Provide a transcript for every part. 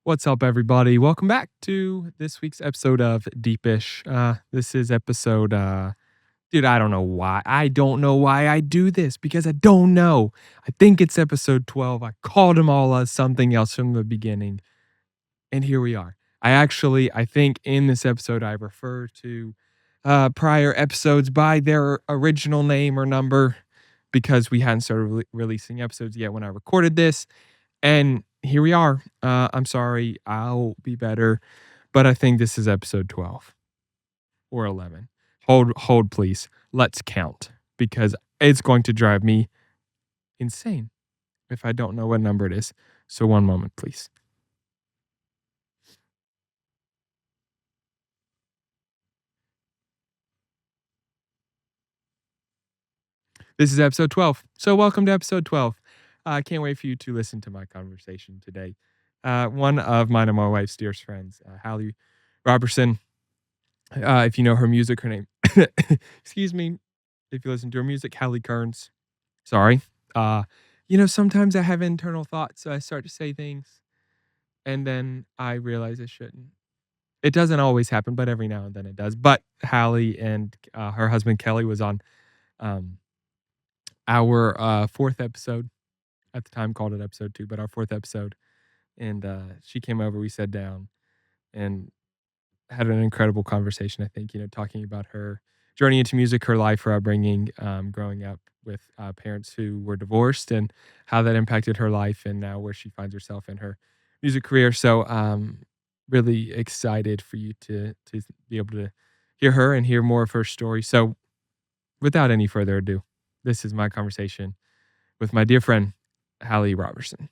What's up, everybody? Welcome back to this week's episode of Deepish. This is episode, dude, I don't know why. I don't know why I do this because I don't know. I think it's episode 12. I called them all as something else from the beginning. And here we are. I think in this episode, I refer to prior episodes by their original name or number because we hadn't started releasing episodes yet when I recorded this. And here we are. I'm sorry. I'll be better. But I think this is episode 12 or 11. Hold, please. Let's count because it's going to drive me insane if I don't know what number it is. So one moment, please. This is episode 12. So welcome to episode 12. I can't wait for you to listen to my conversation today. One of mine and my wife's dearest friends, Halle Robertson. If you know her music, her name, excuse me, if you listen to her music, Halle Kearns. Sorry. Sometimes I have internal thoughts, so I start to say things, and then I realize I shouldn't. It doesn't always happen, but every now and then it does. But Halle and her husband Kelly was on our fourth episode. At the time called it episode 2, but our fourth episode. And she came over, we sat down and had an incredible conversation, I think, talking about her journey into music, her life, her upbringing, growing up with parents who were divorced and how that impacted her life and now where she finds herself in her music career. So really excited for you to be able to hear her and hear more of her story. So without any further ado, this is my conversation with my dear friend, Halle Robertson.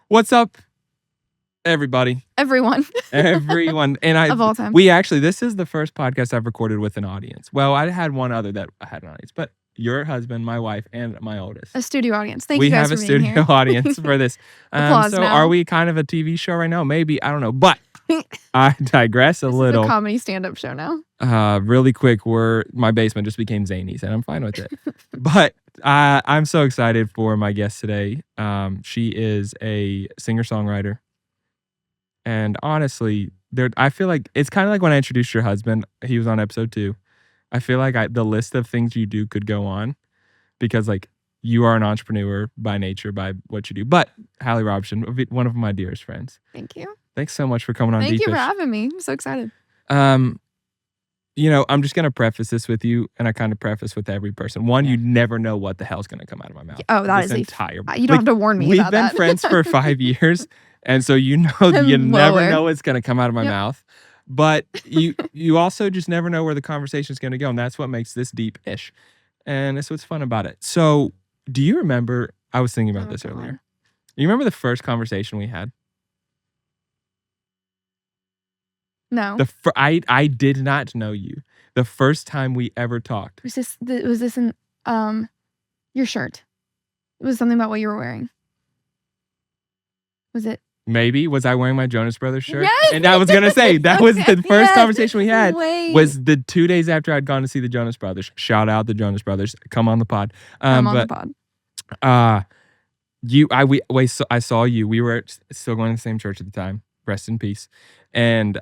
What's up, everybody? Everyone. And of all time. This is the first podcast I've recorded with an audience. Well, I had one other that I had an audience, but your husband, my wife, and my oldest. A studio audience. Thank you guys for being here. We have a studio audience for this. Applause now. Are we kind of a TV show right now? Maybe. I don't know. But I digress a little. This is a comedy stand-up show now. Really quick, my basement just became Zany's, and I'm fine with it. But I'm so excited for my guest today. She is a singer-songwriter. And honestly, I feel like it's kind of like when I introduced your husband. He was on episode 2. I feel like the list of things you do could go on because you are an entrepreneur by nature, by what you do. But Halle Robertson, one of my dearest friends. Thank you. Thanks so much for coming on. Thank you for having me. I'm so excited. I'm just going to preface this with you, and I kind of preface with every person. One, you never know what the hell's going to come out of my mouth. Oh, that is entire. You don't have to warn me about that. We've been friends for 5 years, and so you never know what's going to come out of my mouth. But you also just never know where the conversation is going to go, and that's what makes this deep-ish. And that's what's fun about it. So, do you remember? I was thinking about this earlier. You remember the first conversation we had? No. I did not know you. The first time we ever talked. Was this in your shirt? It was something about what you were wearing. Was it? Maybe. Was I wearing my Jonas Brothers shirt? Yes! And I was going to say, that was the first conversation we had. Wait. Was the 2 days after I'd gone to see the Jonas Brothers. Shout out the Jonas Brothers. Come on the pod. I'm on the pod. I saw you. We were still going to the same church at the time. Rest in peace. And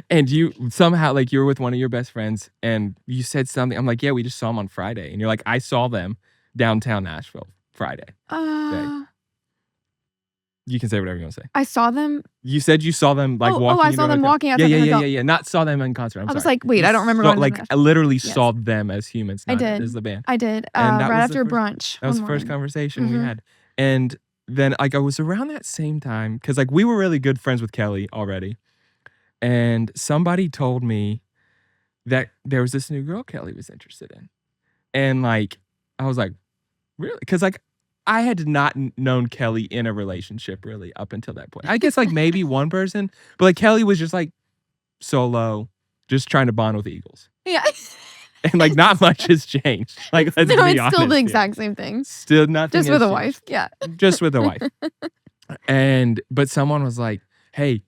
and you somehow, you were with one of your best friends and you said something. I'm like, yeah, we just saw them on Friday. And you're like, I saw them downtown Nashville Friday. You can say whatever you want to say. I saw them. You said you saw them walking. Oh, I saw them walking outside. Yeah. Not saw them in concert. I was like, wait, I don't remember. I literally saw them as humans. I did. As the band. I did. Right after brunch. That was the first conversation we had. And then I was around that same time because we were really good friends with Kelly already. And somebody told me that there was this new girl Kelly was interested in. And I was like, really? Because I had not known Kelly in a relationship really up until that point. I guess maybe one person, but Kelly was just solo, just trying to bond with eagles. Yeah. And like not much has changed. Like let's No, be it's honest. still the here. exact same thing. Still nothing. Just with has a changed. wife. Yeah. Just with a wife. But someone was like, "Hey,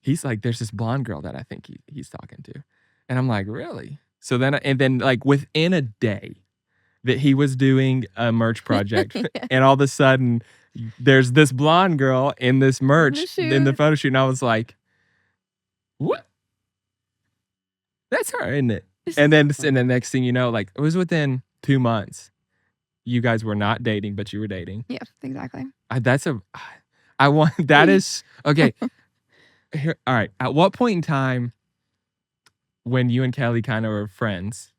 he's like, there's this blonde girl that I think he's talking to," and I'm like, "Really?" So then like within a day that he was doing a merch project, Yeah. and all of a sudden there's this blonde girl in this merch in the shoot. photo shoot, and I was like, "What? That's her, isn't it?" And then the next thing you know, like it was within 2 months. You guys were not dating, but you were dating. Yeah, exactly. That is okay. Here, all right. At what point in time, when you and Kelly kind of were friends,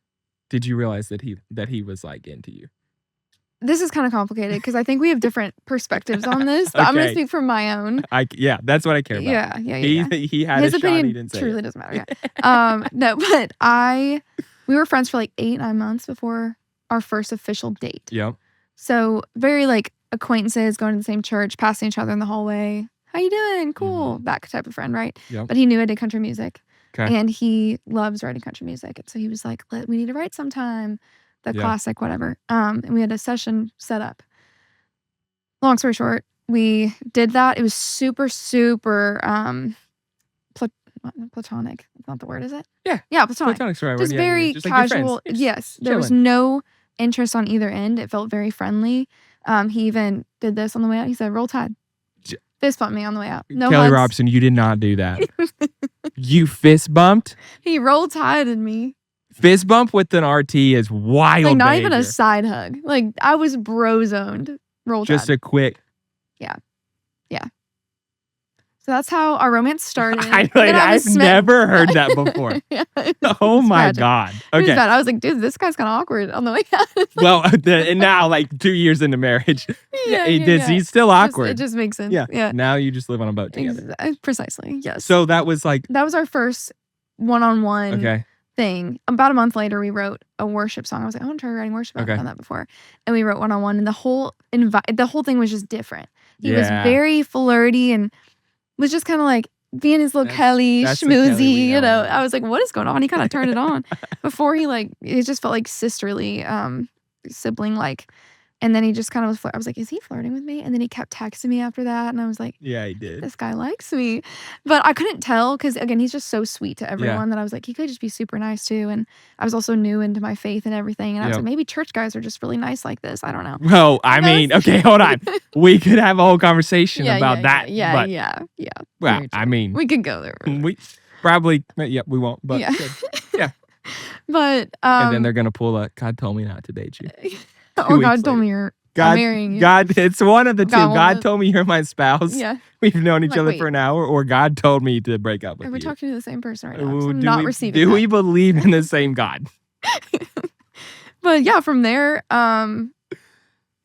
did you realize that he was like into you? This is kind of complicated because I think we have different perspectives on this. But I'm going to Okay. speak from my own. Yeah, that's what I care about. Yeah. He had His a shot. He opinion didn't say truly it. doesn't matter. Yeah. No, but we were friends for like 8-9 months before our first official date. Yep. So very like acquaintances, going to the same church, passing each other in the hallway. How you doing? Cool. That type of friend, right? Yep. But he knew I did country music. Okay. And he loves writing country music. And so he was like, we need to write sometime. The classic, whatever. And we had a session set up. Long story short, we did that. It was super, super platonic. That's not the word, is it? Yeah. Yeah, platonic. Platonic's the right word. Just Yeah, very just like your casual. friends. Yes. There was no interest on either end. It felt very friendly. He even did this on the way out. He said, "Roll Tide." Fist bumped me on the way out. No Kelly hugs. Robson, you did not do that. You fist bumped? He roll tided me. Fist bump with an RT is wild. Like not behavior. even a side hug. Like I was bro zoned. Roll Just tide. a quick. Yeah. So that's how our romance started. I've never heard that before. Yeah, Oh my tragic. God. It was Okay. bad. I was like, dude, this guy's kind of awkward on the way out. Well, and now like 2 years into marriage, he's still awkward. It just makes sense. Yeah. Now you just live on a boat together. Precisely. Yes. So that was like. That was our first one-on-one Okay. thing. About a month later, we wrote a worship song. I was like, I want to try writing worship. I've done that before. And we wrote one-on-one, and the whole thing was just different. He was very flirty and was just kind of like being his little Kelly schmoozy, you know. I was like, what is going on? He kind of turned it on. Before it just felt like sisterly, sibling like. And then he just kind of was I was like, is he flirting with me? And then he kept texting me after that. And I was like, yeah, he did. This guy likes me. But I couldn't tell because, again, he's just so sweet to everyone that I was like, he could just be super nice too. And I was also new into my faith and everything. And I was like, maybe church guys are just really nice like this. I don't know. Well, I mean, okay, hold on. We could have a whole conversation about that. Yeah. Well, I mean. We could go there. We probably, we won't. But yeah. But. And then they're going to pull a, God told me not to date you. Oh, God told me I'm marrying you. God, it's one of the two. God told me you're my spouse. Yeah. We've known each other for an hour, or God told me to break up with you. Are we talking to the same person right now? I'm not receiving Do we believe in the same God? But yeah, from there,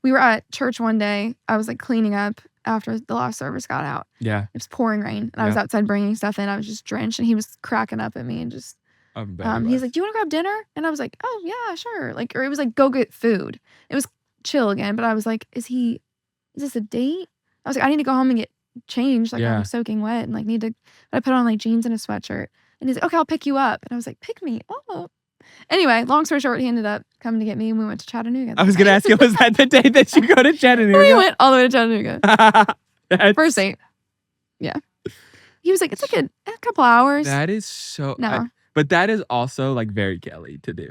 we were at church one day. I was like cleaning up after the last service got out. Yeah. It was pouring rain. And I was outside bringing stuff in. I was just drenched. And he was cracking up at me and just... he's like, do you want to grab dinner? And I was like, oh, yeah, sure. Like, or it was like, go get food. It was chill again. But I was like, is this a date? I was like, I need to go home and get changed. Like, I'm soaking wet and like but I put on like jeans and a sweatshirt. And he's like, okay, I'll pick you up. And I was like, pick me up. Anyway, long story short, he ended up coming to get me and we went to Chattanooga. I was going to ask you, was that the day that you go to Chattanooga? We went all the way to Chattanooga. First date. Yeah. He was like, it's like a couple hours. That is so... No. But that is also like very Kelly to do.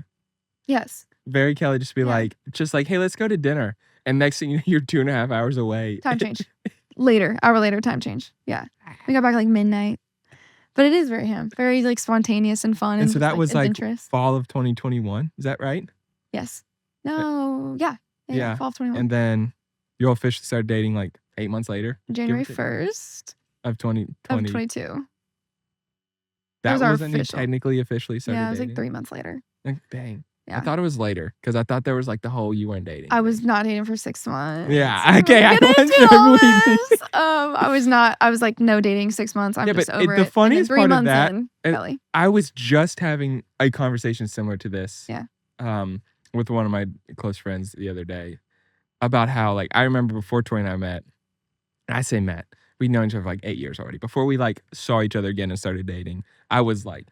Yes. Very Kelly, just be like, hey, let's go to dinner. And next thing you know, you're 2.5 hours away. Time change. Hour later, time change. Yeah. We got back like midnight. But it is very him. Very like spontaneous and fun. And so that was like interest. fall of 2021. Is that right? Yes. No. Yeah. Fall of 21. And then you officially started dating like 8 months later? January 1st. Of 2020. Of 22. That wasn't you technically officially started dating? Yeah, it was like 3 months later. Like, dang. Yeah. I thought it was later because I thought there was like the whole you weren't dating. I was not dating for 6 months. Yeah. Okay. I was not. I was like, no dating 6 months. I'm just over it. The funniest part of that, Kelly. I was just having a conversation similar to this. Yeah. With one of my close friends the other day about how like I remember before Tori and I met. And I say met. We'd known each other for like 8 years already. Before we like saw each other again and started dating, I was like,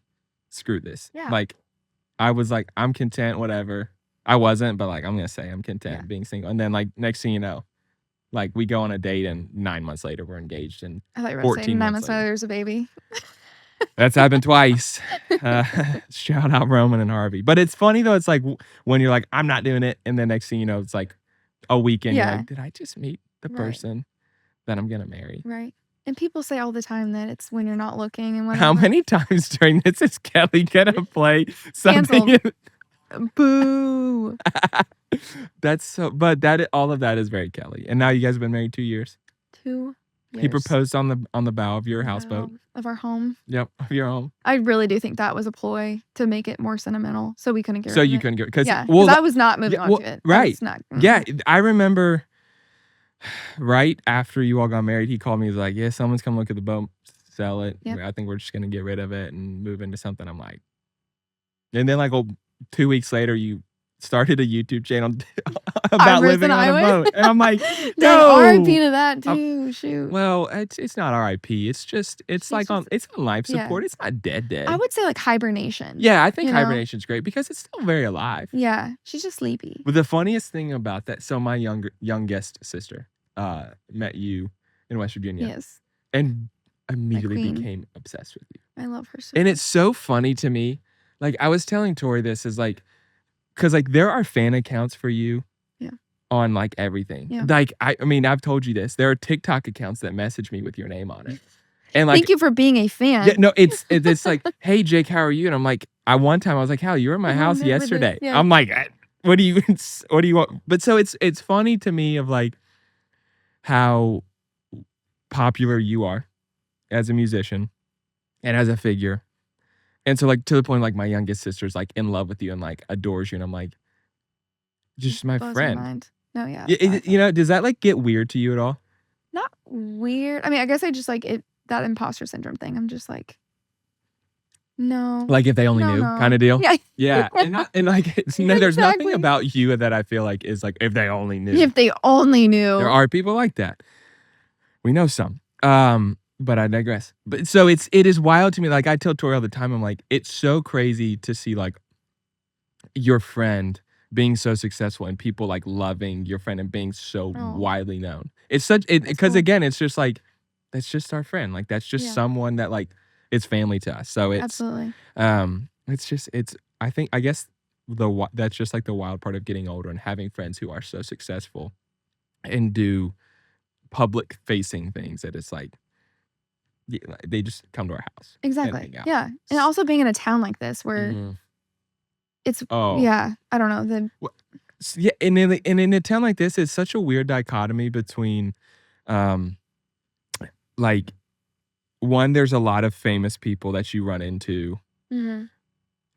screw this. Yeah. Like, I was like, I'm content, whatever. I wasn't, but like, I'm going to say I'm content being single. And then like, next thing you know, like we go on a date and 9 months later we're engaged and I thought you were going to say 14 9 months months later later. there's a baby. That's happened twice. Shout out Roman and Harvey. But it's funny though. It's like when you're like, I'm not doing it. And then next thing you know, it's like a weekend. You're like, did I just meet the person that I'm going to marry? Right. And people say all the time that it's when you're not looking and whatever. How many times during this is Kelly going to play something? Boo. That's so, but all of that is very Kelly. And now you guys have been married 2 years. 2 years. He proposed on the bow of your houseboat. Of our home. Yep, of your home. I really do think that was a ploy to make it more sentimental, so we couldn't get rid of it. So you couldn't get because I was not moving on to it. Right. Not, yeah, I remember right after you all got married, he called me. He's like, yeah, someone's come look at the boat, sell it. Yep. I think we're just going to get rid of it and move into something. I'm like, and then like 2 weeks later, you started a YouTube channel about living on a boat. And I'm like, no. RIP to that too. Shoot. Well, it's not RIP. It's just, it's on life support. Yeah. It's not dead. I would say like hibernation. Yeah, I think hibernation's great because it's still very alive. Yeah, she's just sleepy. But the funniest thing about that, so my youngest sister met you in West Virginia. Yes. And immediately became obsessed with you. I love her so much. And it's so funny to me. Like I was telling Tori this is like, because like there are fan accounts for you on like everything. Yeah. Like I mean, I've told you this. There are TikTok accounts that message me with your name on it. And like, thank you for being a fan. Yeah, no, it's like, hey Jake, how are you? And I'm like, one time I was like, Hal, you were in my house yesterday. Yeah. I'm like, what do you want? But so it's funny to me of like how popular you are as a musician and as a figure. And so like to the point like my youngest sister's like in love with you and like adores you. And I'm like, just my friend. No, yeah. You know, does that like get weird to you at all? Not weird. I mean, I guess I just like it, that imposter syndrome thing. I'm just like, no. Like if they only knew kind of deal? Yeah. Yeah. And like, there's nothing about you that I feel like is like, if they only knew. If they only knew. There are people like that. We know some. But I digress. But so it is wild to me. Like I tell Tori all the time, I'm like, it's so crazy to see like your friend being so successful and people like loving your friend and being so widely known. It's such because cool. Again, it's just like that's just our friend. Like that's just someone that like it's family to us. So it's absolutely. I guess that's just like the wild part of getting older and having friends who are so successful and do public facing things that it's like. Yeah, they just come to our house. Exactly. Yeah. And also being in a town like this where it's I don't know. Yeah, and in a town like this, it's such a weird dichotomy between like one, there's a lot of famous people that you run into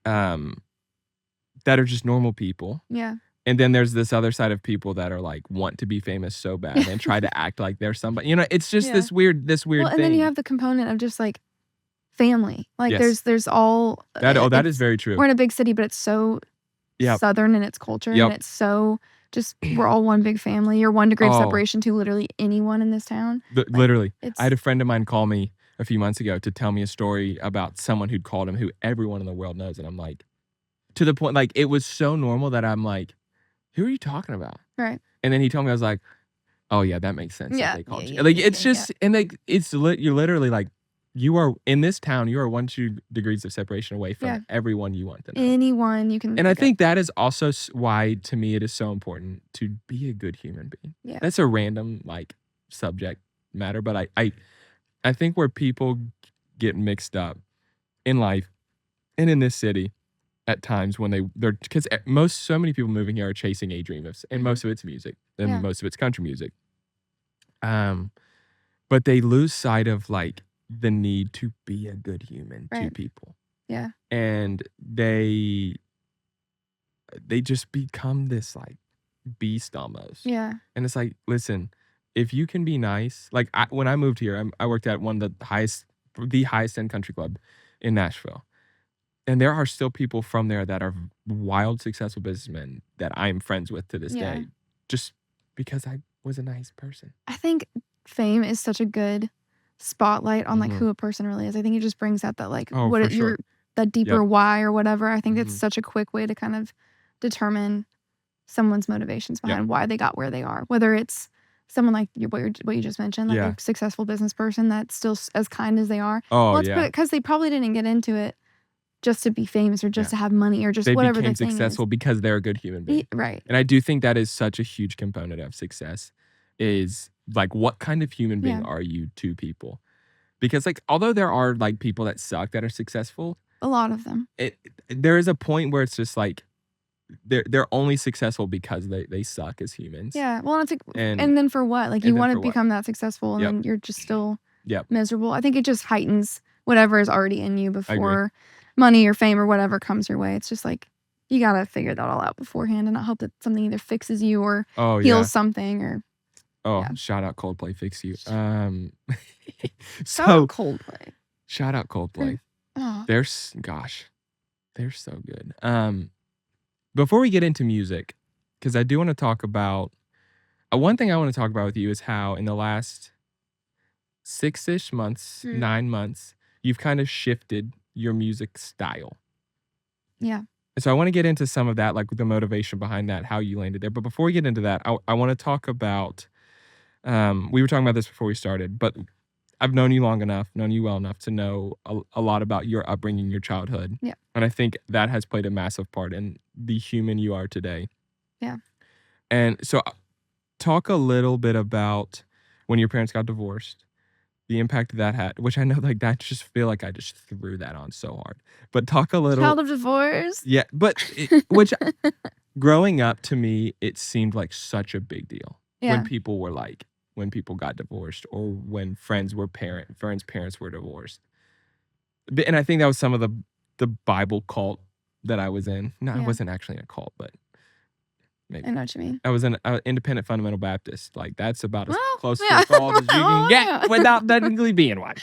that are just normal people. Yeah. And then there's this other side of people that are like want to be famous so bad and try to act like they're somebody. You know, it's just this weird thing. And then you have the component of just like family. Like there's all that is very true. We're in a big city, but it's so southern in its culture, and it's so just we're all one big family. You're 1 degree of separation to literally anyone in this town. Literally, I had a friend of mine call me a few months ago to tell me a story about someone who'd called him who everyone in the world knows, and I'm like, to the point like it was so normal that I'm like. Who are you talking about? Right. And then he told me, I was like, oh yeah, that makes sense. Yeah. They called you. Like it's just, and like you're literally like, you are in this town, you are 1-2 degrees of separation away from everyone you want to know. Anyone you can. And I think that is also why, to me, it is so important to be a good human being. Yeah. That's a random like subject matter, but I think where people get mixed up in life and in this city. At times when they're because so many people moving here are chasing a dream and most of it's music and most of it's country music. But they lose sight of like the need to be a good human to people. Yeah. And they just become this like beast almost. Yeah. And it's like, listen, if you can be nice, like when I moved here, I worked at one of the highest end country club in Nashville. And there are still people from there that are wild, successful businessmen that I'm friends with to this day, just because I was a nice person. I think fame is such a good spotlight on like who a person really is. I think it just brings out that like that deeper why or whatever. I think it's Mhm. such a quick way to kind of determine someone's motivations behind why they got where they are. Whether it's someone like what you just mentioned, like a successful business person that's still as kind as they are. Oh, Let's put it, because they probably didn't get into it just to be famous or just to have money or just They whatever became the thing successful is. because they're a good human being. Right. And I do think that is such a huge component of success is like, what kind of human being are you to people? Because like, although there are like people that suck that are successful, a lot of them, there is a point where it's just like, they're only successful because they suck as humans. Yeah. Well, it's like, and then for what? Like, you want to become that successful and then you're just still miserable. I think it just heightens whatever is already in you before money or fame or whatever comes your way. It's just like, you got to figure that all out beforehand and not hope that something either fixes you or heals something or. Shout out Coldplay, Fix You. Shout out Coldplay. Shout out Coldplay. They're so good. Before we get into music, because I do want to talk about one thing I want to talk about with you is how in the last 6-ish months, 9 months, you've kind of shifted your music style. Yeah. So I want to get into some of that, like the motivation behind that, how you landed there. But before we get into that, I want to talk about, we were talking about this before we started, but I've known you well enough to know a lot about your upbringing, your childhood. Yeah. And I think that has played a massive part in the human you are today. Yeah. And so talk a little bit about when your parents got divorced, the impact that had, which I know like that just feel like I just threw that on so hard. But talk a little. Child of divorce. Yeah. But which growing up to me, it seemed like such a big deal. Yeah. When people got divorced or when friends' parents were divorced. And I think that was some of the Bible cult that I was in. No, I wasn't actually in a cult, but maybe. I know what you mean. I was an independent fundamental Baptist. Like that's about as close to a cult as you can get without technically being one.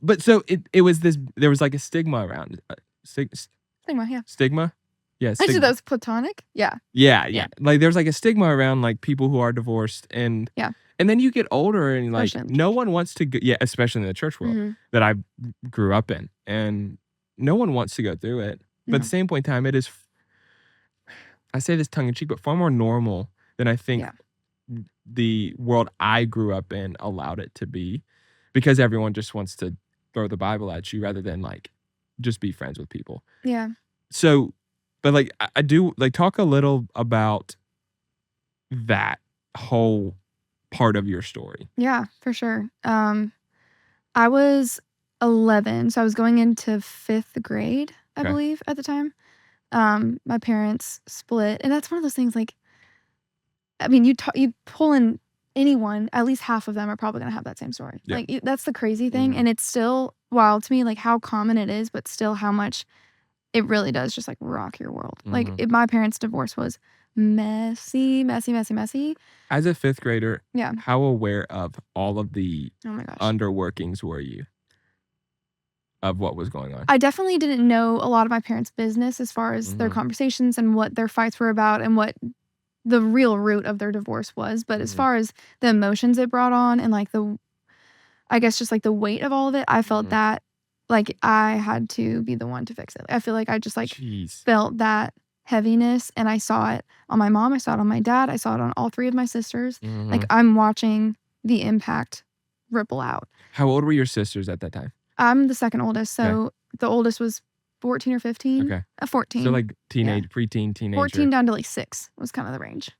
But so it was this, there was like a stigma around it. Stigma? Yeah. Actually, that was platonic. Yeah. Yeah. Like there's like a stigma around like people who are divorced and then you get older and like no one wants to go, especially in the church world that I grew up in, and no one wants to go through it. But at the same point in time, it is, I say this tongue in cheek, but far more normal than I think the world I grew up in allowed it to be, because everyone just wants to throw the Bible at you rather than like just be friends with people. Yeah. So, but like I do like talk a little about that whole part of your story. Yeah, for sure. I was 11, so I was going into 5th grade, I believe, at the time. My parents split, and that's one of those things. Like, I mean, you pull in anyone, at least half of them are probably gonna have that same story. Yeah. Like, that's the crazy thing, and it's still wild to me, like how common it is, but still how much it really does just like rock your world. Like, my parents' divorce was messy. As a 5th grader, how aware of all of the underworkings were you of what was going on? I definitely didn't know a lot of my parents' business as far as their conversations and what their fights were about and what the real root of their divorce was. But as far as the emotions it brought on and like I guess just like the weight of all of it, I felt that like I had to be the one to fix it. I feel like I just like felt that heaviness, and I saw it on my mom, I saw it on my dad, I saw it on all 3 of my sisters. Like, I'm watching the impact ripple out. How old were your sisters at that time? I'm the second oldest, so the oldest was 14 or 15. Okay. 14. So like preteen, teenager. 14 down to like 6 was kind of the range.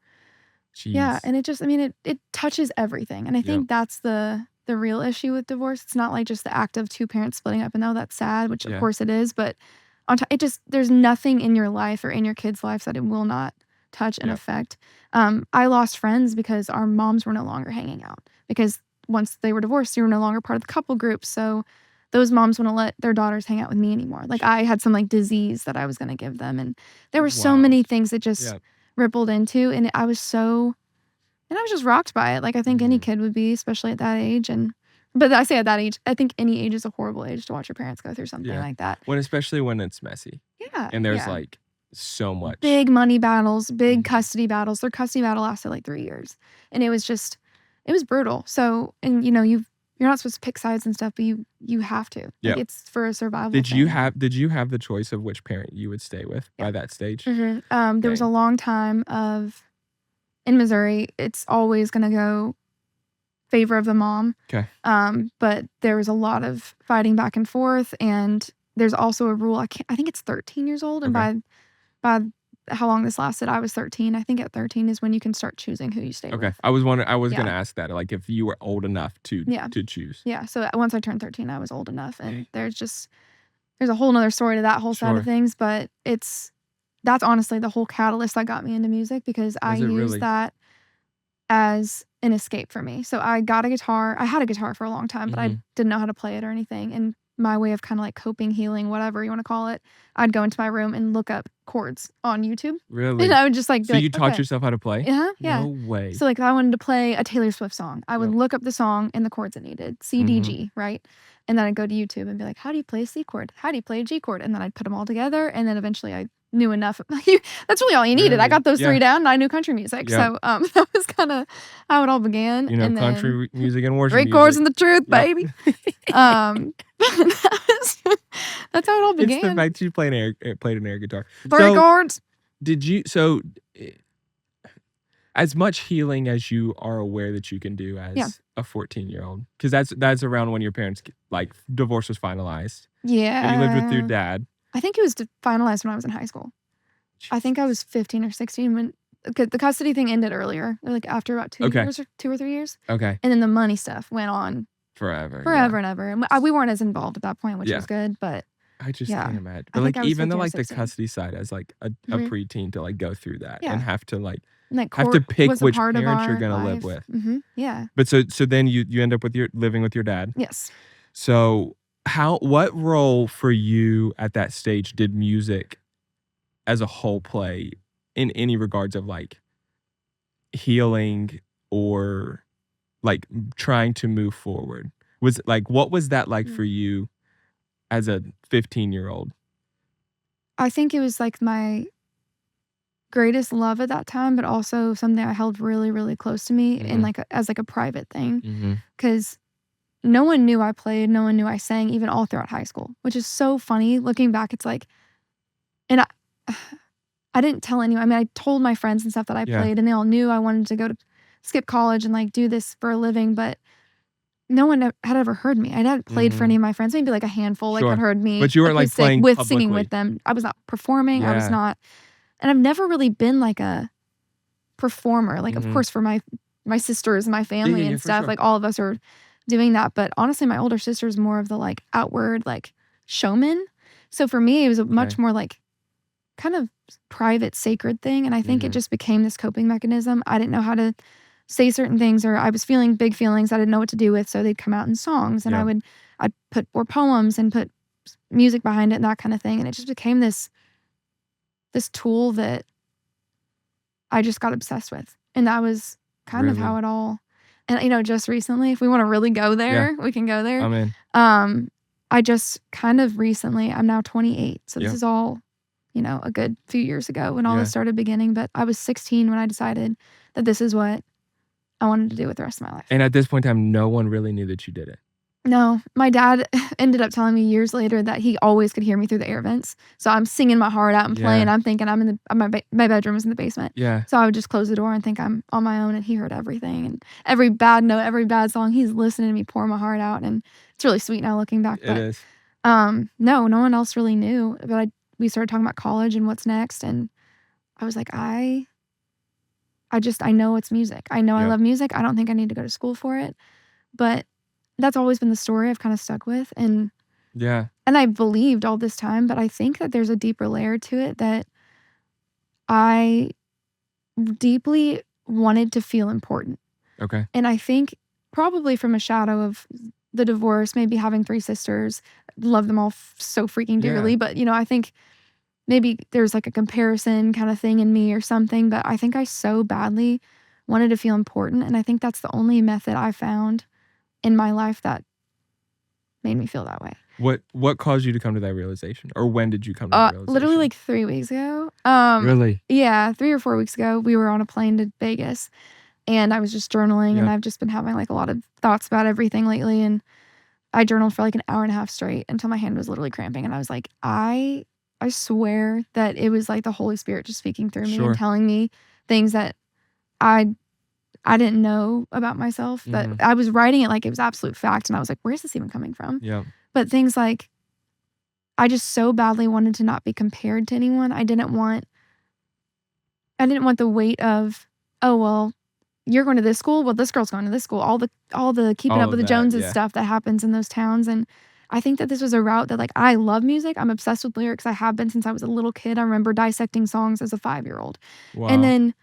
Jeez. Yeah, and it just, I mean, it touches everything, and I think that's the real issue with divorce. It's not like just the act of 2 parents splitting up, and though that's sad, which of course it is, but on top, there's nothing in your life or in your kids' lives that it will not touch and affect. I lost friends because our moms were no longer hanging out, because once they were divorced, they were no longer part of the couple group. So those moms wouldn't let their daughters hang out with me anymore. Like, I had some like disease that I was going to give them. And there were so many things that just rippled into, and I was just rocked by it. Like, I think any kid would be, especially at that age. But I say at that age, I think any age is a horrible age to watch your parents go through something like that. Especially when it's messy. Yeah. And there's like so much. Big money battles, big custody battles. Their custody battle lasted like 3 years. And it was brutal. So, and you know, you're you're not supposed to pick sides and stuff, but you have to. Yeah. Like, it's for a survival Did thing. you have the choice of which parent you would stay with by that stage? Mm-hmm. There was a long time in Missouri, it's always going to go favor of the mom. Okay. But there was a lot of fighting back and forth, and there's also a rule. I think it's 13 years old, and by how long this lasted, I was 13. I think at 13 is when you can start choosing who you stay with. Okay. I was going to ask that, like, if you were old enough to choose. Yeah. So once I turned 13, I was old enough, and there's a whole nother story to that whole side of things, but that's honestly the whole catalyst that got me into music, because I used that as an escape for me. So I got a guitar. I had a guitar for a long time, but I didn't know how to play it or anything. And my way of kind of like coping, healing, whatever you want to call it, I'd go into my room and look up chords on YouTube. Really? And I would just like, so you taught yourself how to play? Yeah. No way. So like if I wanted to play a Taylor Swift song, I would look up the song and the chords it needed, C, D, G, right? And then I'd go to YouTube and be like, how do you play a C chord? How do you play a G chord? And then I'd put them all together. And then eventually I knew enough. That's really all you needed. I got those 3 down, and I knew country music. So that was kind of how it all began. You know, and country music and worship 3 chords and the truth, baby. That's how it all began. It's the fact you played an air guitar. 3 chords. Did you, as much healing as you are aware that you can do as a 14-year-old, because that's around when your parents, like, divorce was finalized. Yeah. And you lived with your dad. I think it was finalized when I was in high school. Jeez. I think I was 15 or 16 when the custody thing ended earlier, like after about 2 years or 2 or 3 years. Okay. And then the money stuff went on forever and ever. And we weren't as involved at that point, which was good, but I just can't imagine. But like, even though like the custody side as like a preteen to like go through that and have to like have to pick which parents you're gonna live with. Yeah. But so then you end up living with your dad. Yes. So what role for you at that stage did music as a whole play in any regards of like healing or like trying to move forward? Was like, what was that like for you as a 15-year-old? I think it was like my greatest love at that time, but also something I held really, really close to me and like as like a private thing, because no one knew I played, no one knew I sang, even all throughout high school, which is so funny looking back. It's like, and I didn't tell anyone. I mean, I told my friends and stuff that I played, and they all knew I wanted to go to skip college and like do this for a living, but no one had ever heard me. I hadn't played for any of my friends. Maybe like a handful like had heard me. But you weren't like playing with publicly. singing with them. I was not performing. I was not, and I've never really been like a performer. Like of course for my sisters and my family and stuff, like all of us are doing that. But honestly, my older sister is more of the like outward like showman. So for me, it was a much more like kind of private, sacred thing. And I think it just became this coping mechanism. I didn't know how to say certain things, or I was feeling big feelings I didn't know what to do with. So they'd come out in songs, and I'd put more poems and put music behind it and that kind of thing. And it just became this tool that I just got obsessed with. And that was kind of how it all, and you know, just recently, if we want to really go there, we can go there. I'm in. I just kind of recently, I'm now 28. So this is all, you know, a good few years ago when all this started beginning. But I was 16 when I decided that this is what I wanted to do with the rest of my life. And at this point in time, no one really knew that you did it. No, my dad ended up telling me years later that he always could hear me through the air vents. So I'm singing my heart out and playing. I'm thinking I'm in my bedroom is in the basement. Yeah. So I would just close the door and think I'm on my own, and he heard everything, and every bad note, every bad song, he's listening to me pour my heart out, and it's really sweet now looking back. But, it is. No one else really knew. But we started talking about college and what's next, and I was like, I know it's music. I know I love music. I don't think I need to go to school for it, but that's always been the story I've kind of stuck with. And I believed all this time, but I think that there's a deeper layer to it that I deeply wanted to feel important. Okay. And I think probably from a shadow of the divorce, maybe having 3 sisters, love them all so freaking dearly. But, you know, I think maybe there's like a comparison kind of thing in me or something, but I think I so badly wanted to feel important. And I think that's the only method I found in my life that made me feel that way. What caused you to come to that realization? Or when did you come to that realization? Literally like 3 weeks ago. Really? Yeah, 3 or 4 weeks ago, we were on a plane to Vegas. And I was just journaling, and Yeah. I've just been having like a lot of thoughts about everything lately. And I journaled for like an hour and a half straight until my hand was literally cramping. And I was like, I swear that it was like the Holy Spirit just speaking through me and Sure. telling me things that I didn't know about myself. That Mhm. I was writing it like it was absolute fact. And I was like, where's this even coming from? Yeah. But things like, I just so badly wanted to not be compared to anyone. I didn't want the weight of, oh, well, you're going to this school. Well, this girl's going to this school. All the keeping All up with of the that, Joneses yeah. stuff that happens in those towns. And I think that this was a route that, like, I love music. I'm obsessed with lyrics. I have been since I was a little kid. I remember dissecting songs as a 5-year-old. And Wow. then,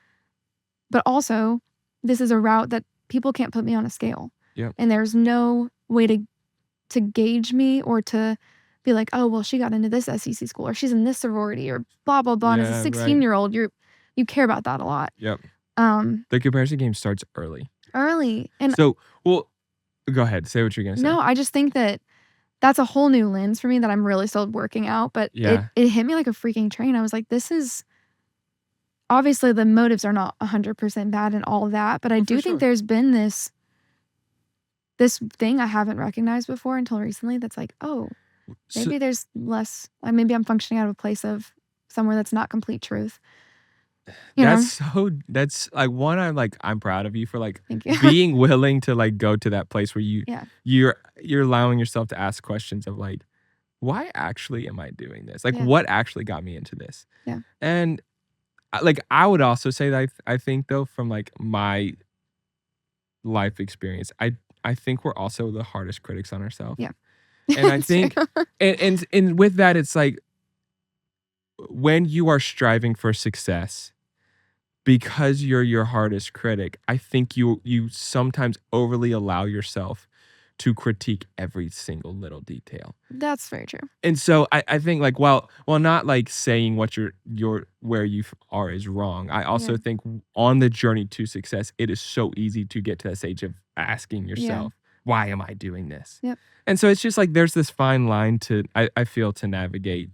but also, this is a route that people can't put me on a scale. Yep. And there's no way to gauge me or to be like, oh, well, she got into this SEC school, or she's in this sorority, or blah, blah, blah. And as a Yeah, right. 16-year-old, you care about that a lot. Yep. The comparison game starts early. And so, well, go ahead. Say what you're going to say. No, I just think that that's a whole new lens for me that I'm really still working out. But Yeah. it hit me like a freaking train. I was like, this is, obviously the motives are not 100% bad and all that. But I do think there's been this thing I haven't recognized before until recently that's like, oh, maybe there's less, maybe I'm functioning out of a place of somewhere that's not complete truth. That's like, one, I'm proud of you for like Thank you. being willing to like go to that place where Yeah. you're allowing yourself to ask questions of like, why actually am I doing this? Like, Yeah. what actually got me into this? Yeah. And like, I would also say that I think though, from like my life experience, I think we're also the hardest critics on ourselves. Yeah. And I think, and with that, it's like, when you are striving for success, because you're your hardest critic, I think you sometimes overly allow yourself to critique every single little detail. That's very true. And so I think like, well, not like saying what your where you are is wrong. I also think on the journey to success, it is so easy to get to that stage of asking yourself, why am I doing this? Yep. And so it's just like, there's this fine line to, I feel, to navigate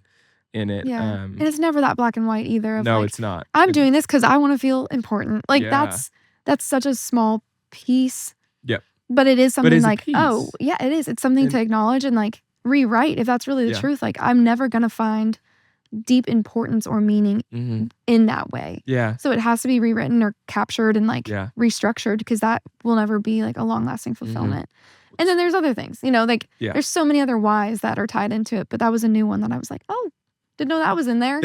in it. Yeah. And it's never that black and white either. No, it's not. I'm doing this because I want to feel important. Like, Yeah. that's such a small piece. Yep. But it is something it's a like, oh, piece. yeah, it is. It's something to acknowledge and like rewrite if that's really the truth. Like, I'm never going to find deep importance or meaning in that way. Yeah. So it has to be rewritten or captured and like restructured, because that will never be like a long lasting fulfillment. And then there's other things, like there's so many other whys that are tied into it. But that was a new one that I was like, oh, didn't know that was in there.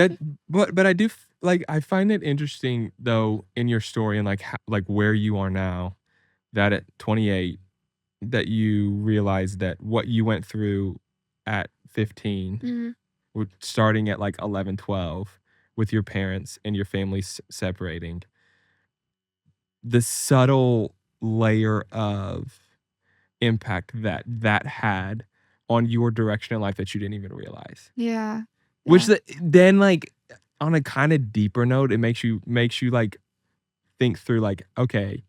But I do like, I find it interesting though in your story and like like where you are now, that at 28, that you realize that what you went through at 15, starting at like 11, 12, with your parents and your family separating, the subtle layer of impact that had on your direction in life that you didn't even realize. Yeah. Which then, like, on a kind of deeper note, it makes you like think through like, okay,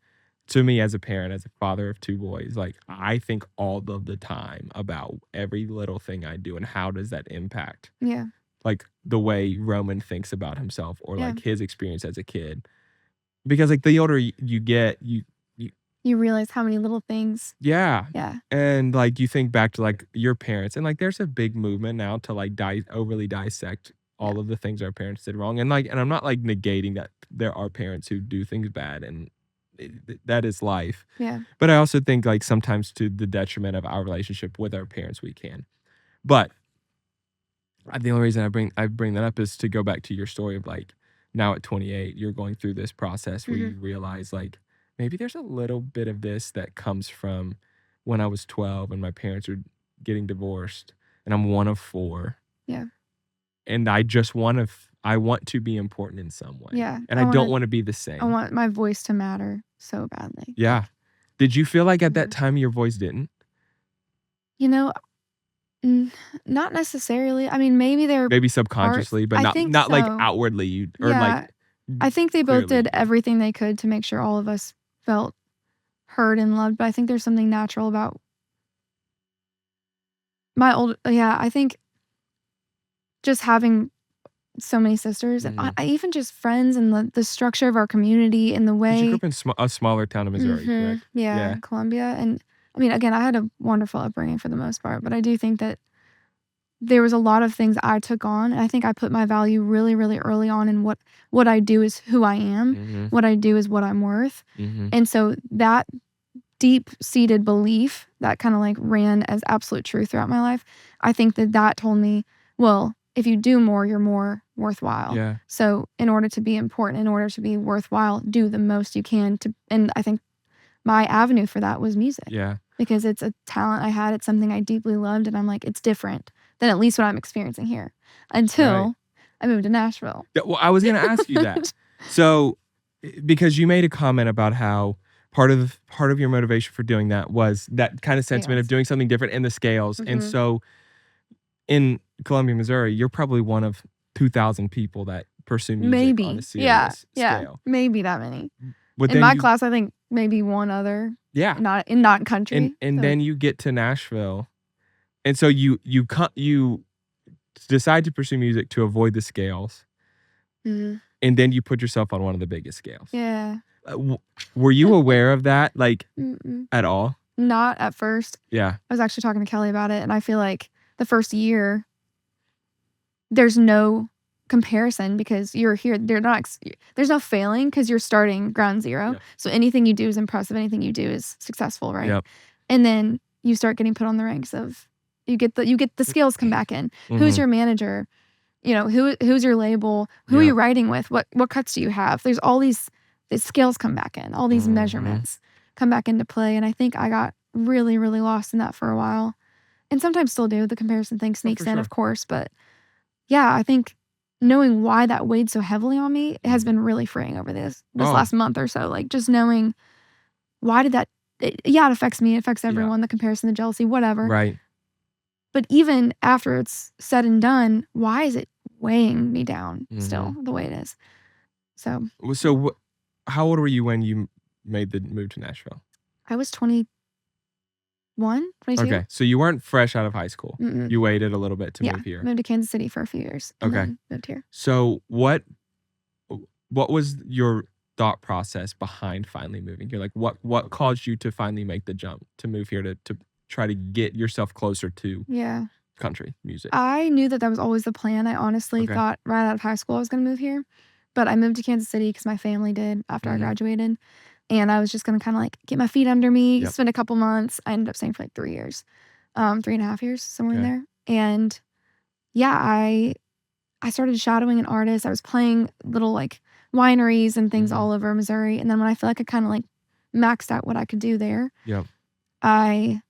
to me as a parent, as a father of 2 boys, like, I think all of the time about every little thing I do and how does that impact like the way Roman thinks about himself or like his experience as a kid. Because like the older you get, you realize how many little things. Yeah. Yeah. And like you think back to like your parents, and like there's a big movement now to like overly dissect all of the things our parents did wrong. And like, and I'm not like negating that there are parents who do things bad, and that is life. Yeah. But I also think like sometimes to the detriment of our relationship with our parents, we can. But the only reason I bring that up is to go back to your story of like, now at 28, you're going through this process where you realize like, maybe there's a little bit of this that comes from when I was 12 and my parents were getting divorced and I'm one of 4. Yeah. And I just I want to be important in some way. Yeah. And I don't want to be the same. I want my voice to matter so badly. Yeah. Did you feel like at that time your voice didn't? Not necessarily. I mean, maybe subconsciously, but not like outwardly. I think they both did everything they could to make sure all of us felt heard and loved. But I think there's something natural about I think just having so many sisters, and I even just friends and the structure of our community and the way. You grew up in a smaller town in Missouri, correct? Yeah, Columbia. And I mean, again, I had a wonderful upbringing for the most part, but I do think that there was a lot of things I took on. And I think I put my value really, really early on in what I do is who I am. What I do is what I'm worth. And so that deep-seated belief that kind of like ran as absolute truth throughout my life, I think that told me, well, if you do more, you're more worthwhile. Yeah. So in order to be important, in order to be worthwhile, do the most you can to. And I think my avenue for that was music. Yeah. Because it's a talent I had. It's something I deeply loved. And I'm like, it's different than at least what I'm experiencing here. Until I moved to Nashville. Yeah, well, I was going to ask you that. So, because you made a comment about how part of your motivation for doing that was that kind of sentiment of doing something different in the scales. And so in Columbia, Missouri, you're probably one of 2,000 people that pursue music on a serious scale. Maybe that many. But in my class, I think maybe one other. Yeah. Not country. And then you get to Nashville. And so you decide to pursue music to avoid the scales. And then you put yourself on one of the biggest scales. Yeah. Were you aware of that, like, at all? Not at first. Yeah. I was actually talking to Kelly about it, and I feel like the first year, there's no comparison because you're here. There's no failing because you're starting ground zero. Yep. So anything you do is impressive. Anything you do is successful, right? Yep. And then you start getting put on the ranks of you get the skills come back in. Who's your manager? You know, who's your label? Who are you writing with? What cuts do you have? There's all these skills come back in. All these measurements come back into play. And I think I got really, really lost in that for a while. And sometimes still do. The comparison thing sneaks in, of course. But yeah, I think knowing why that weighed so heavily on me has been really freeing over this last month or so. Like just knowing why did that, it affects me. It affects everyone, the comparison, the jealousy, whatever. Right. But even after it's said and done, why is it weighing me down still the way it is? So how old were you when you made the move to Nashville? I was 21, 22. Okay, so you weren't fresh out of high school. You waited a little bit to move here. Moved to Kansas City for a few years. And then moved here. So what was your thought process behind finally moving here? Like what caused you to finally make the jump to move here to try to get yourself closer to country music? I knew that was always the plan. I honestly thought right out of high school I was going to move here. But I moved to Kansas City because my family did after I graduated. And I was just going to kind of like get my feet under me, spend a couple months. I ended up staying for like 3 years, 3.5 years, somewhere in there. And yeah, I started shadowing an artist. I was playing little like wineries and things all over Missouri. And then when I feel like I kind of like maxed out what I could do there, I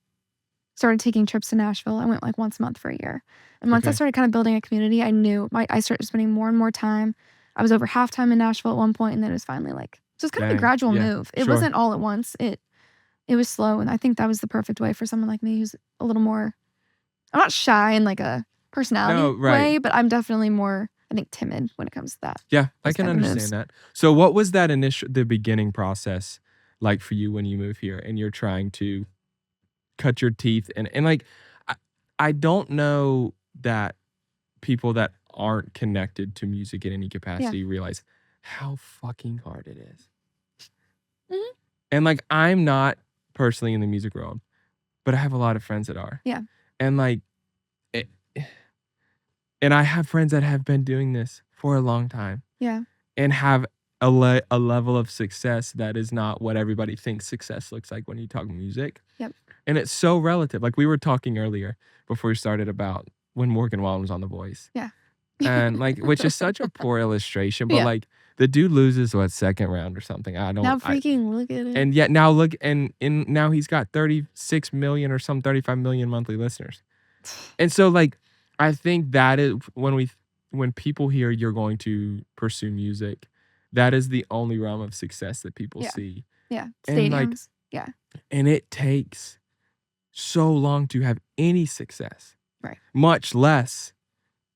started taking trips to Nashville. I went like once a month for a year. And once I started kind of building a community, I knew I started spending more and more time. I was over halftime in Nashville at one point, and then it was finally like, so it's kind of a gradual move. It wasn't all at once. It was slow, and I think that was the perfect way for someone like me who's a little more, I'm not shy in like a personality way, but I'm definitely more, I think, timid when it comes to that. Yeah, I can understand that. So what was that the beginning process like for you when you move here and you're trying to cut your teeth? And like, I don't know that people that aren't connected to music in any capacity realize how fucking hard it is. And like, I'm not personally in the music world, but I have a lot of friends that are. Yeah. And like, and I have friends that have been doing this for a long time. Yeah. And have a level of success that is not what everybody thinks success looks like when you talk music. Yep. And it's so relative. Like we were talking earlier before we started about when Morgan Wallen was on The Voice. Yeah. And like, which is such a poor illustration, but like the dude loses second round or something. Look at it. And yet now look, and now he's got 36 million or some 35 million monthly listeners. And so like, I think that is when people hear you're going to pursue music, that is the only realm of success that people see. Yeah. Stadiums. And it takes so long to have any success. Right. Much less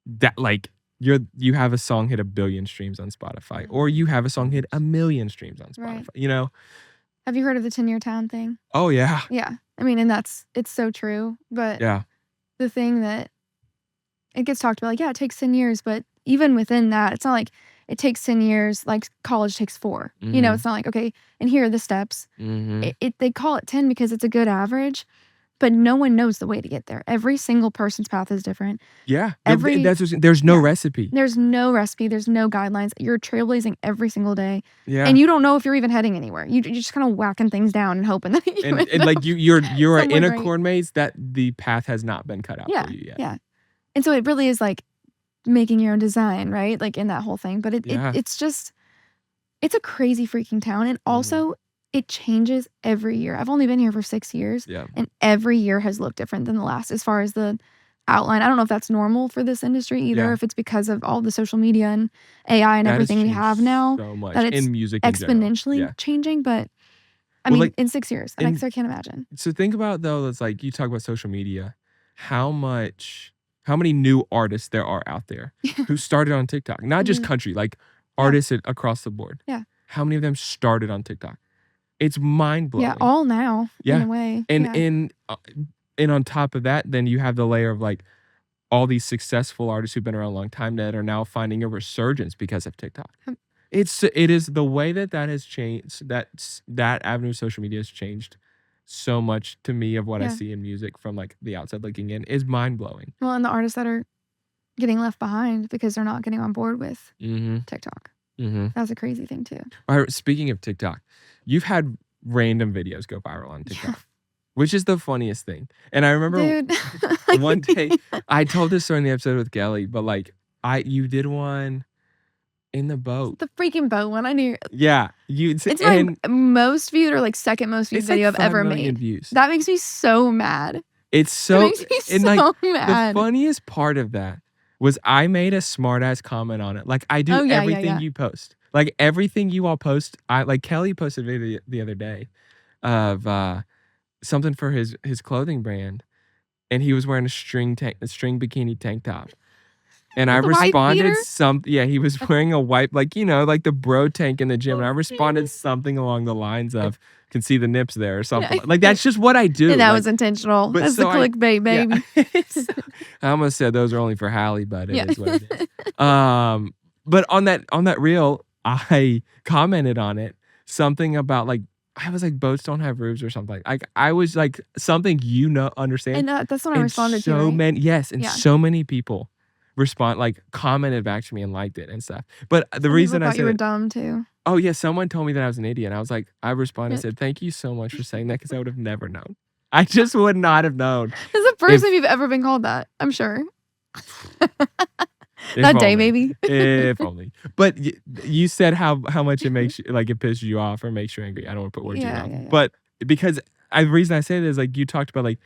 that like you have a song hit 1 billion streams on Spotify, or you have a song hit 1 million streams on Spotify. You know? Have you heard of the 10-year town thing? Oh yeah. Yeah. I mean, and it's so true. But the thing that it gets talked about, like, it takes 10 years, but even within that, it's not like it takes 10 years, like college takes 4. You know, it's not like, okay, and here are the steps. They call it 10 because it's a good average, but no one knows the way to get there. Every single person's path is different. Yeah. There's no recipe. There's no recipe. There's no guidelines. You're trailblazing every single day. Yeah. And you don't know if you're even heading anywhere. You're just kind of whacking things down and hoping that you and like you're in a corn maze that the path has not been cut out for you yet. Yeah. And so it really is like making your own design, right? Like in that whole thing. But it's just, it's a crazy freaking town. And also it changes every year. I've only been here for 6 years. Yeah. And every year has looked different than the last as far as the outline. I don't know if that's normal for this industry either, if it's because of all the social media and AI and everything we have now. So much. That it's in music exponentially changing. But I mean, in 6 years. I can't imagine. So think about though, it's like you talk about social media, how many new artists there are out there who started on TikTok. Not just country, like artists across the board. Yeah. How many of them started on TikTok? It's mind-blowing. Yeah, all now, in a way. And on top of that, then you have the layer of like all these successful artists who've been around a long time that are now finding a resurgence because of TikTok. It is the way that has changed, that avenue of social media has changed so much to me of what I see in music from like the outside looking in is mind-blowing. Well, and the artists that are getting left behind because they're not getting on board with TikTok. That's a crazy thing too. All right, speaking of TikTok, you've had random videos go viral on TikTok, which is the funniest thing. And I remember one day, I told this story in the episode with Kelly, but like you did one in the boat. The freaking boat one. I knew. Yeah. It's my most viewed or like second most viewed video I've ever made. Views. That makes me so mad. It's so, it makes me so mad. The funniest part of that was I made a smart ass comment on it. Like I do everything you post. Like everything you all post. Like Kelly posted a video the other day of something for his clothing brand, and he was wearing a string bikini tank top. And I responded he was wearing a white, like, you know, like the bro tank in the gym. And I responded something along the lines of, can see the nips there or something. Like, that's just what I do. And that was intentional. That's the clickbait, baby. Yeah. I almost said those are only for Halle, but it is what it is. But on that reel, I commented on it. Something about like, I was like, boats don't have roofs or something. Like I was like, something understand. And that's when I responded to, right? So many people commented back to me and liked it and stuff. But the reason I said you were dumb too. Oh yeah, someone told me that I was an idiot. And I was like, I responded and said, thank you so much for saying that because I would have never known. I just would not have known. This is the first time you've ever been called that, I'm sure. That day, maybe. If only. But you said how much it makes you, like it pisses you off or makes you angry. I don't want to put words in your mouth. Yeah. But because the reason I say this is like you talked about like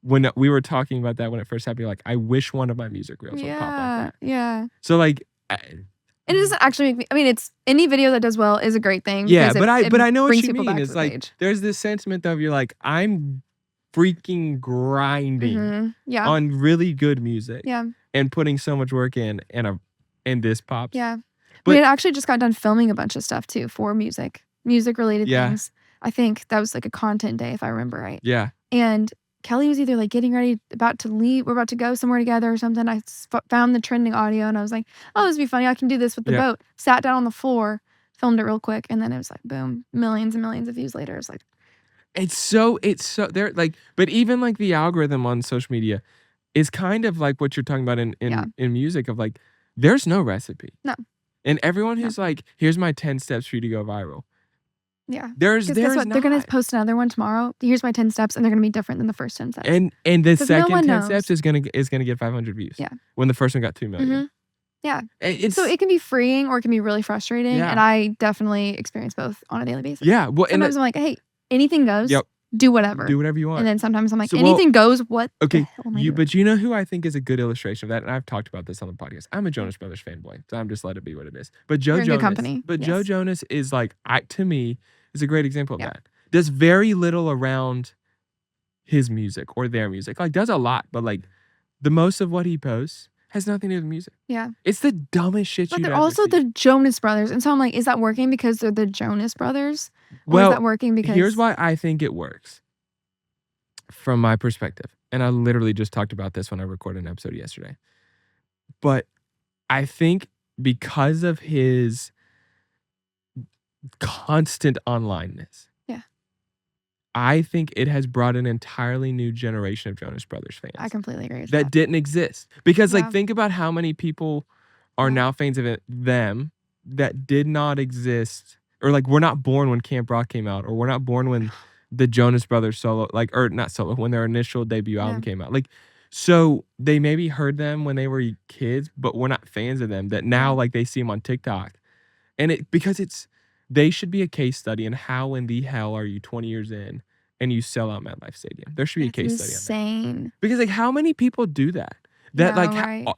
when we were talking about that when it first happened, you're like, I wish one of my music reels would pop up. Yeah. So like it doesn't actually make me, I mean, it's any video that does well is a great thing. Yeah, but I know what you mean. It's like there's this sentiment of you're like, I'm freaking grinding on really good music. Yeah. And putting so much work in and this pops. Yeah. But we had actually just got done filming a bunch of stuff too for music related things. I think that was like a content day if I remember right. Yeah. And Kelly was either like getting ready, about to leave, we're about to go somewhere together or something. I found the trending audio and I was like, oh, this would be funny. I can do this with the boat. Sat down on the floor, filmed it real quick. And then it was like, boom, millions and millions of views later. It's like, it's so they're like, but even like the algorithm on social media is kind of like what you're talking about in music of like, there's no recipe. No. And everyone who's like, here's my 10 steps for you to go viral. Yeah. There's guess what? not. They're going to post another one tomorrow. Here's my 10 steps and they're going to be different than the first 10 steps. And the second 10 steps is going to get 500 views. Yeah. When the first one got 2 million. Yeah. So it can be freeing or it can be really frustrating. Yeah. And I definitely experience both on a daily basis. Yeah. Well, sometimes I'm like, hey, anything goes. Yep. Do whatever. Do whatever you want. And then sometimes I'm like, anything goes. What? Okay. But you know who I think is a good illustration of that, and I've talked about this on the podcast. I'm a Jonas Brothers fanboy, so I'm just let it be what it is. But Joe Jonas, company. But Joe Jonas is like, to me, is a great example of that. Does very little around his music or their music. Like does a lot, but like the most of what he posts has nothing to do with music. Yeah. It's the dumbest shit you'd ever see. But they're also the Jonas Brothers, and so I'm like, is that working because they're the Jonas Brothers? Or is that working because... Here's why I think it works from my perspective. And I literally just talked about this when I recorded an episode yesterday. But I think because of his constant onlineness. Yeah. I think it has brought an entirely new generation of Jonas Brothers fans. I completely agree with that. Didn't exist. Because Yeah. like think about how many people are Yeah. now fans of them that did not exist, or like were not born when Camp Rock came out, or were not born when the Jonas Brothers solo, like, or not solo, when their initial debut album came out. Like, so they maybe heard them when they were kids, but we're not fans of them, that now like they see them on TikTok. And because they should be a case study in how in the hell are you 20 years in and you sell out MetLife Stadium. There should be a case study on that. Insane. Because like how many people do that? That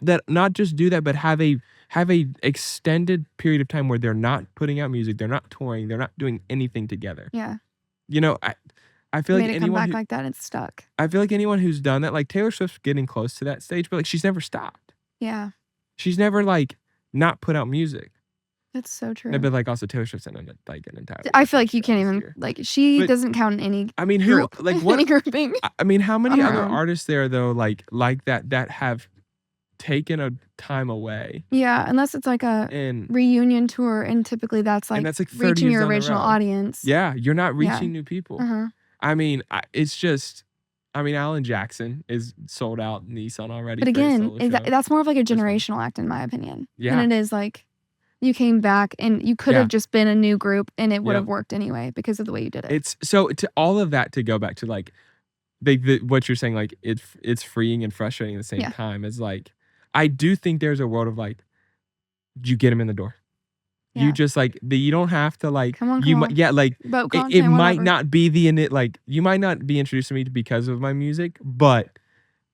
that not just do that, but have a extended period of time where they're not putting out music, they're not touring, they're not doing anything together. Yeah. You know, I feel like anyone come back like that, it's stuck. I feel like anyone who's done that, like Taylor Swift's getting close to that stage, but like she's never stopped. Yeah. She's never like not put out music. That's so true. But like also Taylor Swift's in like an entire. I feel like you can't even like she doesn't count in any. I mean, group, who like what any grouping? I mean, how many other artists there though like that have taken a time away? Yeah, unless it's like a reunion tour, and typically that's like reaching your original audience. Yeah, you're not reaching new people. I mean, it's just. I mean, Alan Jackson is sold out Nissan already. But again, that's more of like a generational act, in my opinion. Yeah, and it is like. You came back and you could have just been a new group and it would have worked anyway because of the way you did it. It's so to all of that to go back to like what you're saying, like it's freeing and frustrating at the same time. Is like I do think there's a world of like you get them in the door. You just like you don't have to like come on. Like it might not be like you might not be introduced to me because of my music, but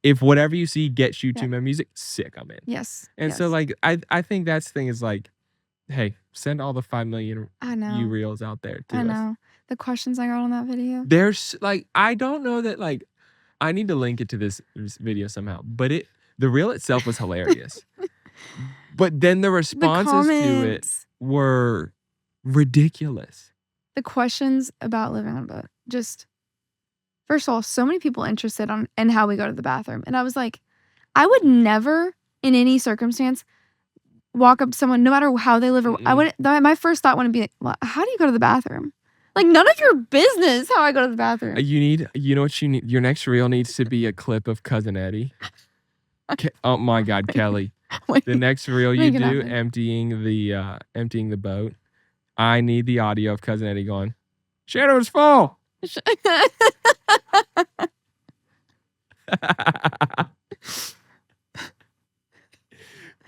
if whatever you see gets you to my music, sick, I'm in. Yes. And so like I think that's the thing is like, hey, send all the 5 million you reels out there to us. I know. The questions I got on that video. There's like, I don't know that like, I need to link it to this video somehow, but the reel itself was hilarious. But then the responses to it were ridiculous. The questions about living on a boat. Just, first of all, so many people interested in how we go to the bathroom. And I was like, I would never in any circumstance walk up to someone, no matter how they live. My first thought wouldn't be like, well, how do you go to the bathroom? Like, none of your business how I go to the bathroom. You know what you need? Your next reel needs to be a clip of Cousin Eddie. Oh my God, Kelly. The next reel you do, emptying the boat. I need the audio of Cousin Eddie going, shadows fall.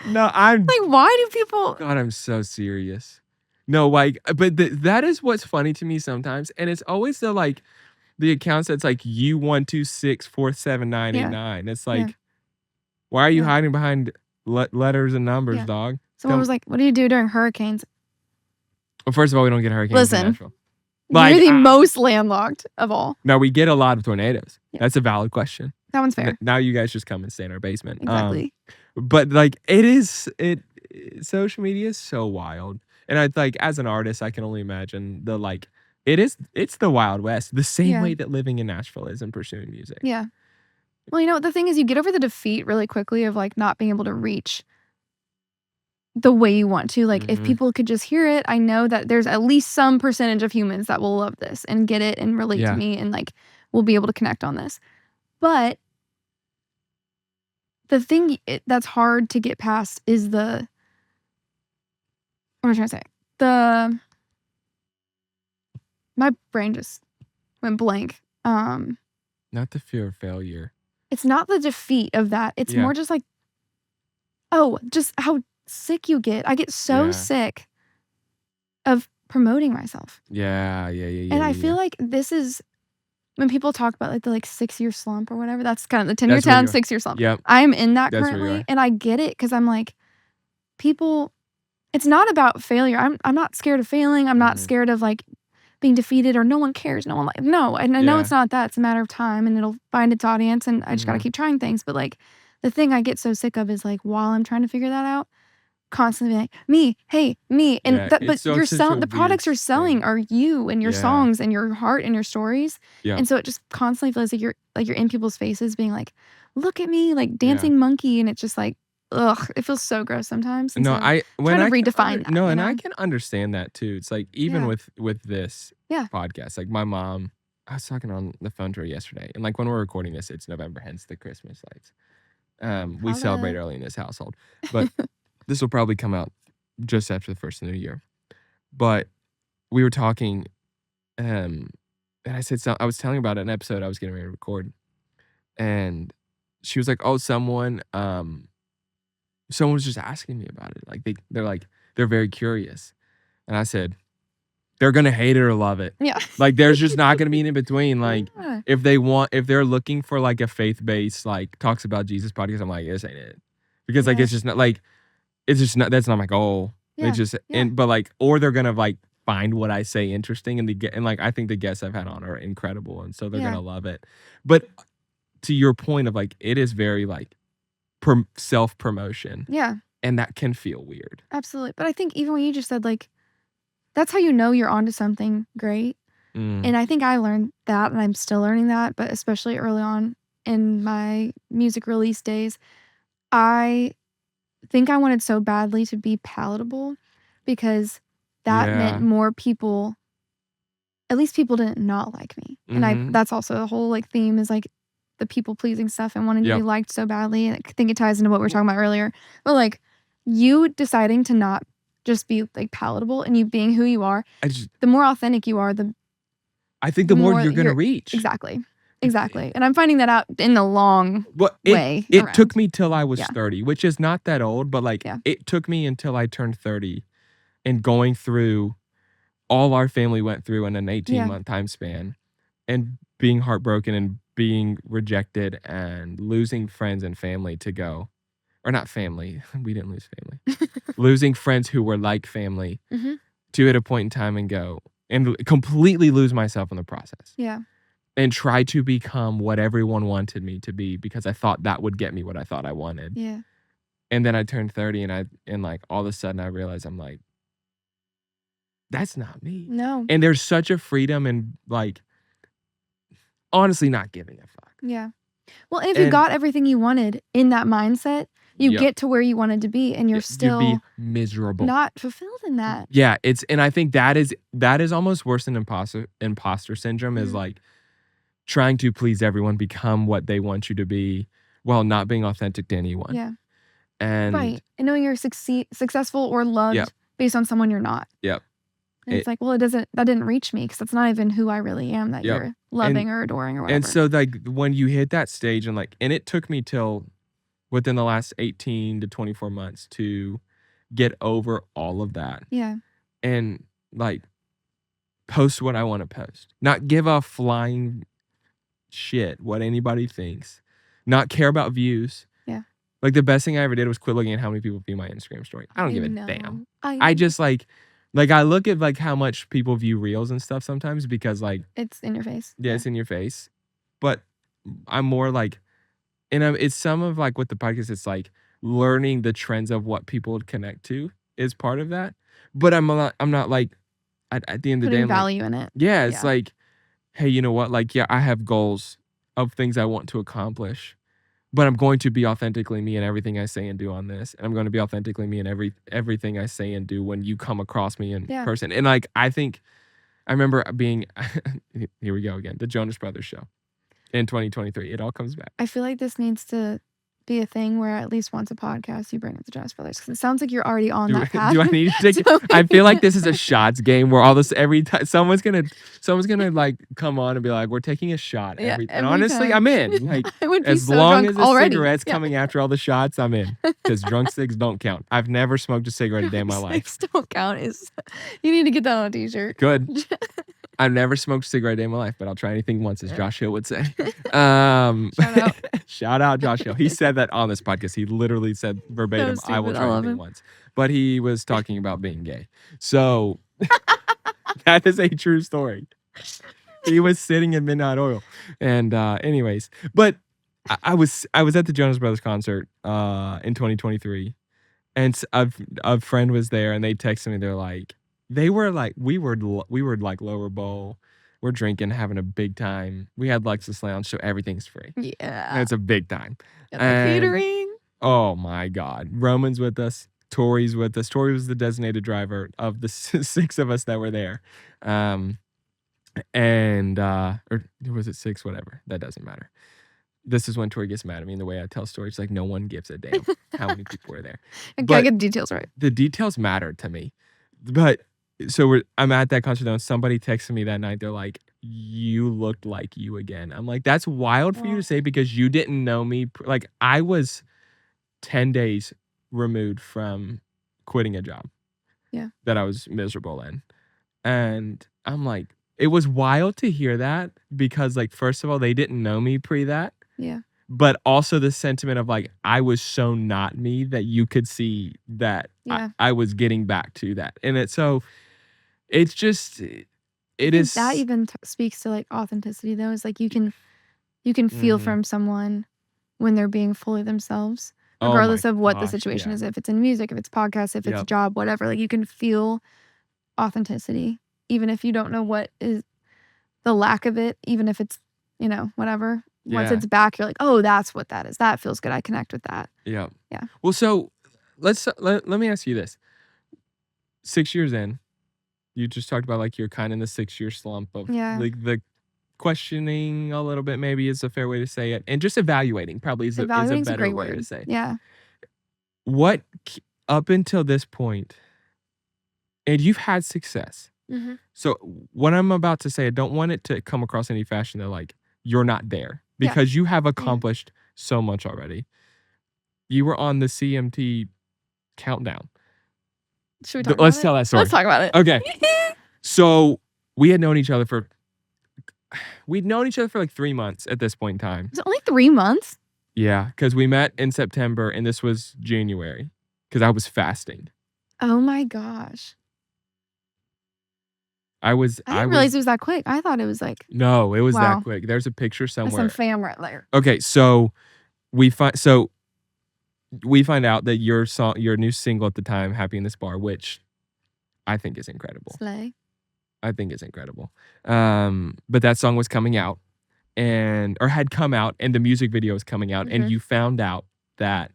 No, I'm like, why do people? God, I'm so serious. No, like, but that is what's funny to me sometimes, and it's always the accounts that's like U126477989. It's like, why are you hiding behind letters and numbers, dog? Someone was like, "What do you do during hurricanes?" Well, first of all, we don't get hurricanes in Nashville. You're the most landlocked of all. No, we get a lot of tornadoes. Yeah. That's a valid question. That one's fair. Now you guys just come and stay in our basement. Exactly. But like social media is so wild. And I like as an artist, I can only imagine it's the Wild West, the same way that living in Nashville is and pursuing music. Yeah. Well, you know, the thing is you get over the defeat really quickly of like not being able to reach the way you want to. Like if people could just hear it, I know that there's at least some percentage of humans that will love this and get it and relate to me and like will be able to connect on this. But the thing that's hard to get past is what am I trying to say? My brain just went blank. Not the fear of failure. It's not the defeat of that. It's more just like, just how sick you get. I get so sick of promoting myself. Yeah. And I feel like this is when people talk about like the 6-year slump or whatever, that's kind of the 10-year town 6-year slump. Yep. I'm in that currently, and I get it because I'm like, people, it's not about failure. I'm not scared of failing. I'm not scared of like being defeated or no one cares. No, and I know it's not that. It's a matter of time and it'll find its audience and I just got to keep trying things. But like the thing I get so sick of is like while I'm trying to figure that out, constantly like me. And but you're selling, the products you're selling are you and your songs and your heart and your stories. Yeah. And so it just constantly feels like you're in people's faces being like, look at me, like dancing monkey. And it's just like, it feels so gross sometimes. And No, so trying to redefine that. no, and I can understand that too. It's like even Yeah. with this Yeah. podcast, like my mom, I was talking on the phone to her yesterday, and like when we're recording this, it's November, hence the Christmas lights. We celebrate early in this household, but this will probably come out just after the first of the new year. But we were talking, and I said I was telling about an episode I was getting ready to record, and she was like, "Oh, someone was just asking me about it. Like they're very curious." And I said, "They're gonna hate it or love it. Yeah. Like there's just not gonna be an in between. Like Yeah. if they're looking for like a faith-based, like talks about Jesus podcast, I'm like, this ain't it. Because like Yeah. it's just not like that's not my goal. Yeah. It's just but like or they're gonna like find what I say interesting and like I think the guests I've had on are incredible and so they're gonna love it. But to your point of like it is very like self-promotion. Yeah. And that can feel weird. Absolutely. But I think even when you just said like that's how you know you're onto something great. And I think I learned that and I'm still learning that, but especially early on in my music release days, I think I wanted so badly to be palatable because that meant more people, at least people didn't not like me. And that's also the whole like theme is like the people pleasing stuff and wanting to be liked so badly. And I think it ties into what we were talking about earlier. But like you deciding to not just be like palatable and you being who you are, the more authentic you are, I think the more you're going to reach. Exactly. And I'm finding that out in the long way. It took me till I was 30, which is not that old, but like it took me until I turned 30 and going through all our family went through in an 18-month time span and being heartbroken and being rejected and losing friends and family to go. Or not family. We didn't lose family. Losing friends who were like family to at a point in time and go and completely lose myself in the process. Yeah. And try to become what everyone wanted me to be because I thought that would get me what I thought I wanted. Yeah. And then I turned 30 and like all of a sudden I realized I'm like, that's not me. No. And there's such a freedom in like honestly not giving a fuck. Yeah. Well, if you got everything you wanted in that mindset, you get to where you wanted to be and you're still you'd be miserable. Not fulfilled in that. Yeah, and I think that is almost worse than imposter syndrome is like trying to please everyone, become what they want you to be while not being authentic to anyone. Yeah. And right. And knowing you're successful or loved based on someone you're not. Yep. And it's like, well, that didn't reach me because that's not even who I really am that you're loving or adoring or whatever. And so like when you hit that stage and it took me till within the last 18 to 24 months to get over all of that. Yeah. And like post what I want to post. Not give a flying shit what anybody thinks. Not care about views. Yeah. Like the best thing I ever did was quit looking at how many people view my Instagram story. I don't give a damn. I just like I look at like how much people view reels and stuff sometimes because like it's in your face. Yeah, it's in your face. But I'm more like it's some of like with the podcast, it's like learning the trends of what people would connect to is part of that. But I'm not like at the end of the day, putting value in it. Yeah, it's like, hey, you know what? Like, yeah, I have goals of things I want to accomplish, but I'm going to be authentically me in everything I say and do on this, and I'm going to be authentically me in everything I say and do when you come across me in person. And like, I think I remember being here we go again, the Jonas Brothers show. In 2023, it all comes back. I feel like this needs to be a thing where at least once a podcast you bring up the Jonas Brothers because it sounds like you're already on that path. Do I need to take? I feel like this is a shots game where all this every time someone's gonna like come on and be like, we're taking a shot. And honestly, I'm in. Like as long as the cigarette's coming after all the shots, I'm in because drunk cigs don't count. I've never smoked a cigarette a day in my life. Cigs don't count. You need to get that on a t-shirt. Good. I've never smoked a cigarette a day in my life, but I'll try anything once, as Josh Hill would say. Shout out Josh Hill. He said that on this podcast. He literally said verbatim, I will try anything once. But he was talking about being gay. So that is a true story. He was sitting in Midnight Oil. And anyways, but I was at the Jonas Brothers concert in 2023. And a friend was there and they texted me. They're like, we were like lower bowl. We're drinking, having a big time. We had Lexus Lounge, so everything's free. Yeah. And it's a big time. And the catering. Oh my God. Roman's with us. Tori's with us. Tori was the designated driver of the 6 of us that were there. Or was it 6? Whatever. That doesn't matter. This is when Tori gets mad at me in the way I tell stories. Like, no one gives a damn how many people were there. I gotta get the details right. The details matter to me. But so I'm at that concert though, and somebody texted me that night. They're like, you looked like you again. I'm like, that's wild for you to say because you didn't know me. Like, I was 10 days removed from quitting a job. Yeah. That I was miserable in. And I'm like, it was wild to hear that because, like, first of all, they didn't know me pre that. Yeah. But also the sentiment of like, I was so not me that you could see that I was getting back to that. And it's just, that even speaks to like authenticity though. Is like you can feel from someone when they're being fully themselves, regardless of what the situation is. If it's in music, if it's podcasts, if it's a job, whatever, like you can feel authenticity, even if you don't know what is the lack of it, even if it's, whatever. Once it's back, you're like, oh, that's what that is. That feels good. I connect with that. Yeah. Yeah. Well, so let me ask you this. 6 years in, you just talked about like you're kind of in the 6-year slump of like the questioning a little bit, maybe is a fair way to say it. And just evaluating probably is a better way to say. Yeah. What up until this point, and you've had success. Mm-hmm. So what I'm about to say, I don't want it to come across any fashion that like you're not there. Because you have accomplished so much already. You were on the CMT countdown. Should we talk Let's about tell it? that story. Let's talk about it. Okay. So we had known each other for like 3 months at this point in time. Was it only 3 months? Yeah, because we met in September and this was January because I was fasting. Oh my gosh. I didn't realize it was that quick. I thought it was like... No, it was that quick. There's a picture somewhere. There's some fam right there. Okay, so we find out that your new single at the time, Happy in This Bar, which I think is incredible. Slay. I think it's incredible. But that song was coming out or had come out and the music video was coming out and you found out that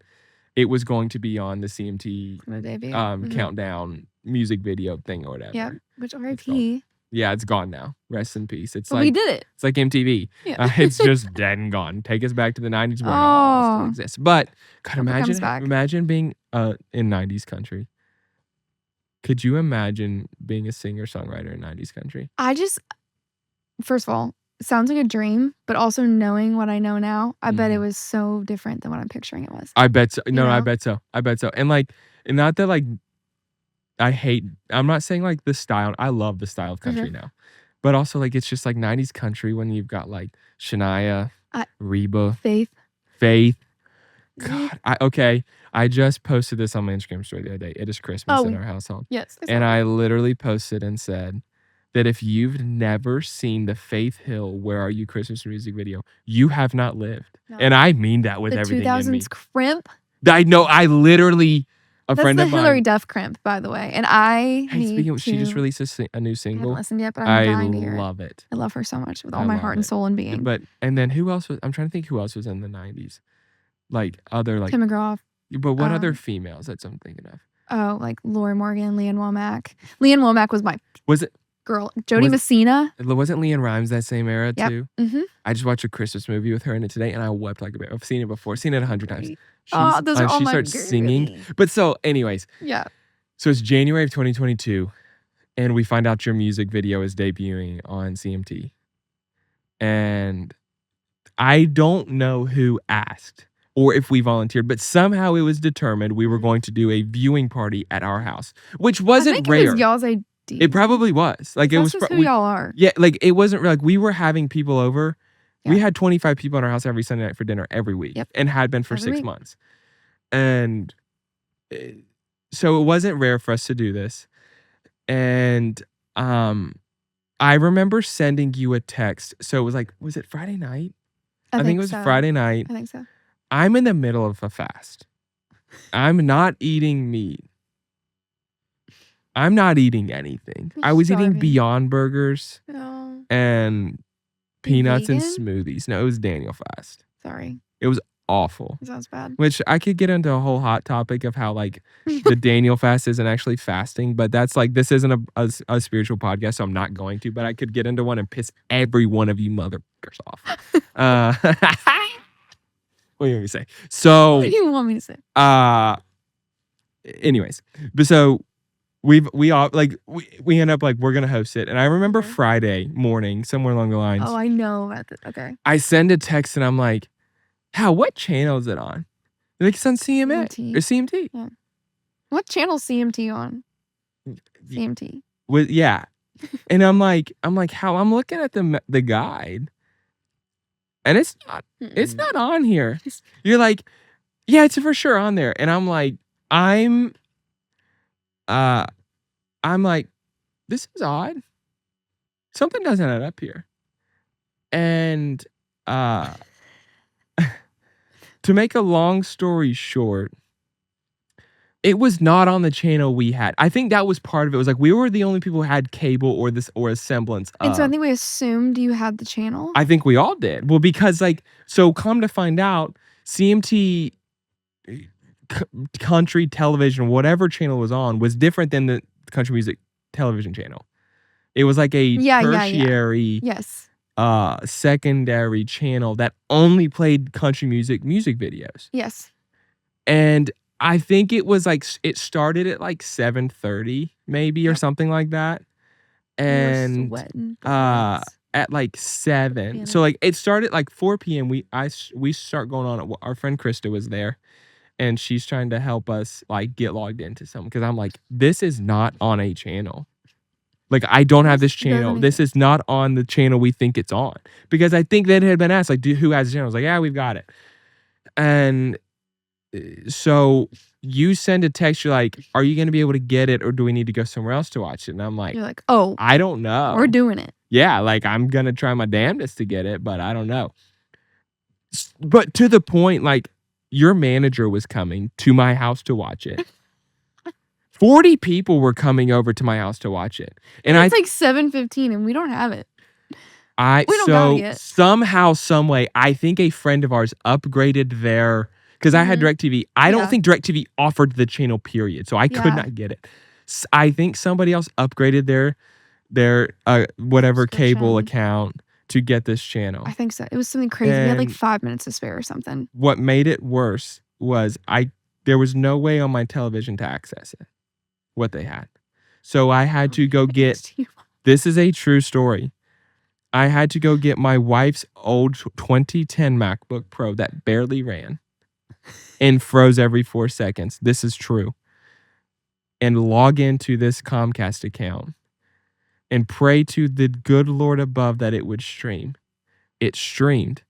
it was going to be on the CMT countdown music video thing or whatever. Yeah, which RIP. Yeah, it's gone now. Rest in peace. It's we did it. It's like MTV. Yeah. It's just dead and gone. Take us back to the 90s where it all still exists. But God, imagine being in 90s country. Could you imagine being a singer-songwriter in 90s country? First of all, it sounds like a dream, but also knowing what I know now, I bet it was so different than what I'm picturing it was. I bet so. No, I bet so. I bet so. And like, and not that like, I'm not saying like the style. I love the style of country now. But also like, it's just like 90s country when you've got like Shania, Reba. Faith. God. I just posted this on my Instagram story the other day. It is Christmas in our household. Yes. And I literally posted and said that if you've never seen the Faith Hill Where Are You Christmas music video, you have not lived. No. And I mean that with everything in me. 2000s crimp. I know. I literally... That's friend the of mine. Hillary Duff crimp, by the way. And she just released a new single. I haven't listened yet, but I'm dying to hear it. I love it. I love her so much with all my heart and soul and being. And then who else was? I'm trying to think who else was in the 90s, like other like Tim McGraw. But what other females? That's what I'm thinking of. Oh, like Lori Morgan, Leanne Womack. Leanne Womack was my girl. Jody Messina. Wasn't Leanne Rimes that same era too? Mm-hmm. I just watched a Christmas movie with her in it today, and I wept like a baby. I've seen it before. Seen it 100 times. Those are all she my starts singing. But so, anyways. Yeah. So it's January of 2022, and we find out your music video is debuting on CMT. And I don't know who asked or if we volunteered, but somehow it was determined we were going to do a viewing party at our house, which wasn't rare. It was y'all's idea. It probably was. Like, it was just who y'all are. Yeah, like it wasn't like we were having people over. Yeah. We had 25 people in our house every Sunday night for dinner every week, and had been for 6 months. And so it wasn't rare for us to do this. And I remember sending you a text. So it was like, was it Friday night? I think it was Friday night. I think so. I'm in the middle of a fast. I'm not eating meat. I'm not eating anything. I was eating Beyond Burgers and peanuts and smoothies. No, it was Daniel fast. Sorry. It was awful. It sounds bad. Which I could get into a whole hot topic of how like the Daniel fast isn't actually fasting, but that's like, this isn't a spiritual podcast, so I'm not going to, but I could get into one and piss every one of you motherfuckers off. What do you want me to say? So what do you want me to say? Anyways, but so we all like we end up like we're gonna host it, and I remember Friday morning somewhere along the lines. Oh, I know about that. Okay. I send a text and I'm like, "How? What channel is it on?" They're like, "It's on CMA or CMT." Yeah. What channel CMT on? CMT. Yeah, and I'm like, "How?" I'm looking at the guide, and it's not on here. You're like, "Yeah, it's for sure on there," and I'm like, I'm like, this is odd. Something doesn't add up here. And to make a long story short, it was not on the channel we had. I think that was part of it. It was like we were the only people who had cable or a semblance of. And so I think we assumed you had the channel. I think we all did. Well, because like, so come to find out, CMT country television, whatever channel was on, was different than the country music television channel. It was like a tertiary, yes, secondary channel that only played country music videos. Yes. And I think it was like, it started at like 7:30 maybe or something like that. And at like 7, so like it started like 4 p.m. we start going on. Our friend Krista was there, and she's trying to help us like get logged into something, because I'm like, this is not on a channel. Like, I don't have this channel. This is not on the channel we think it's on. Because I think that it had been asked, like, who has the channel? I was like, yeah, we've got it. And so you send a text, you're like, are you going to be able to get it, or do we need to go somewhere else to watch it? And I'm like, you're like, oh, I don't know. We're doing it. Yeah, like, I'm going to try my damnedest to get it, but I don't know. But to the point, like, your manager was coming to my house to watch it. 40 people were coming over to my house to watch it. And it's like 7:15 and we don't have it. We don't got it yet. Somehow, some way, I think a friend of ours upgraded their, because I had DirecTV. I don't think DirecTV offered the channel, period. So I could not get it. I think somebody else upgraded their whatever cable account to get this channel. I think so. It was something crazy. We had like 5 minutes to spare or something. What made it worse was there was no way on my television to access it, what they had. So I had to go get, this is a true story. I had to go get my wife's old 2010 MacBook Pro that barely ran and froze every 4 seconds. This is true. And log into this Comcast account and pray to the good Lord above that it would stream. It streamed.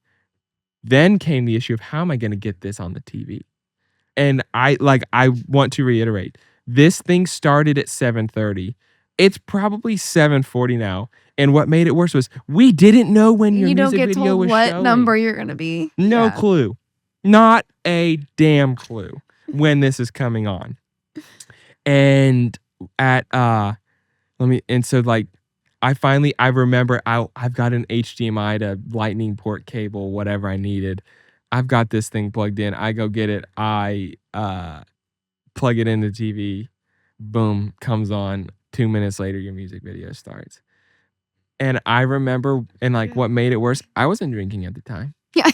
Then came the issue of, how am I going to get this on the TV? And I want to reiterate, this thing started at 7:30. It's probably 7:40 now. And what made it worse was we didn't know when your music video was showing. You don't get told what number you're going to be. No clue. Not a damn clue when this is coming on. And at so like I remember I've got an HDMI to lightning port cable, whatever I needed. I've got this thing plugged in. I go get it. I plug it into TV. Boom, comes on. 2 minutes later, your music video starts. And I remember, and like what made it worse, I wasn't drinking at the time. Yeah.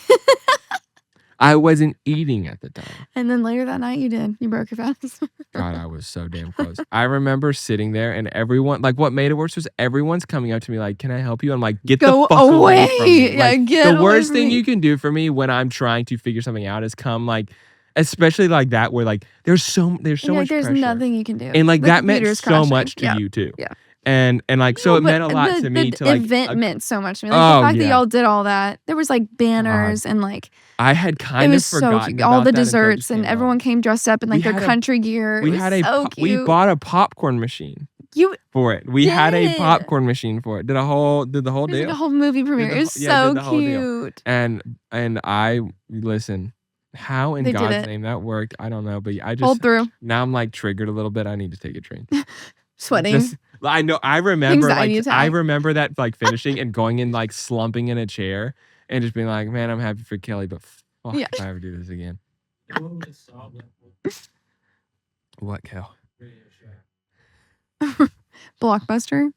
I wasn't eating at the time. And then later that night you did. You broke your fast. God, I was so damn close. I remember sitting there and everyone, like what made it worse was everyone's coming up to me like, can I help you? I'm like, get the fuck away from me. Like, the worst thing you can do for me when I'm trying to figure something out is come like, especially like that where like there's so much there's pressure. Nothing you can do. And like that meant so much to you too. Yeah. And like so it meant a lot to me. The event meant so much to me. Like the fact that y'all did all that. There was like banners and like I had kind of forgotten about all the desserts and everyone came dressed up in like their country gear. We bought a popcorn machine for it. We had a popcorn machine for it. Did the whole deal. Like a whole movie premiere. It was so cute. And I listen. How in God's name that worked, I don't know. But I just hold through. Now I'm like triggered a little bit. I need to take a train. Sweating. I know. I remember that like finishing and going in like slumping in a chair and just being like, man, I'm happy for Kelly, but Fuck, Yeah. if I ever do this again. What, Cal? Blockbuster?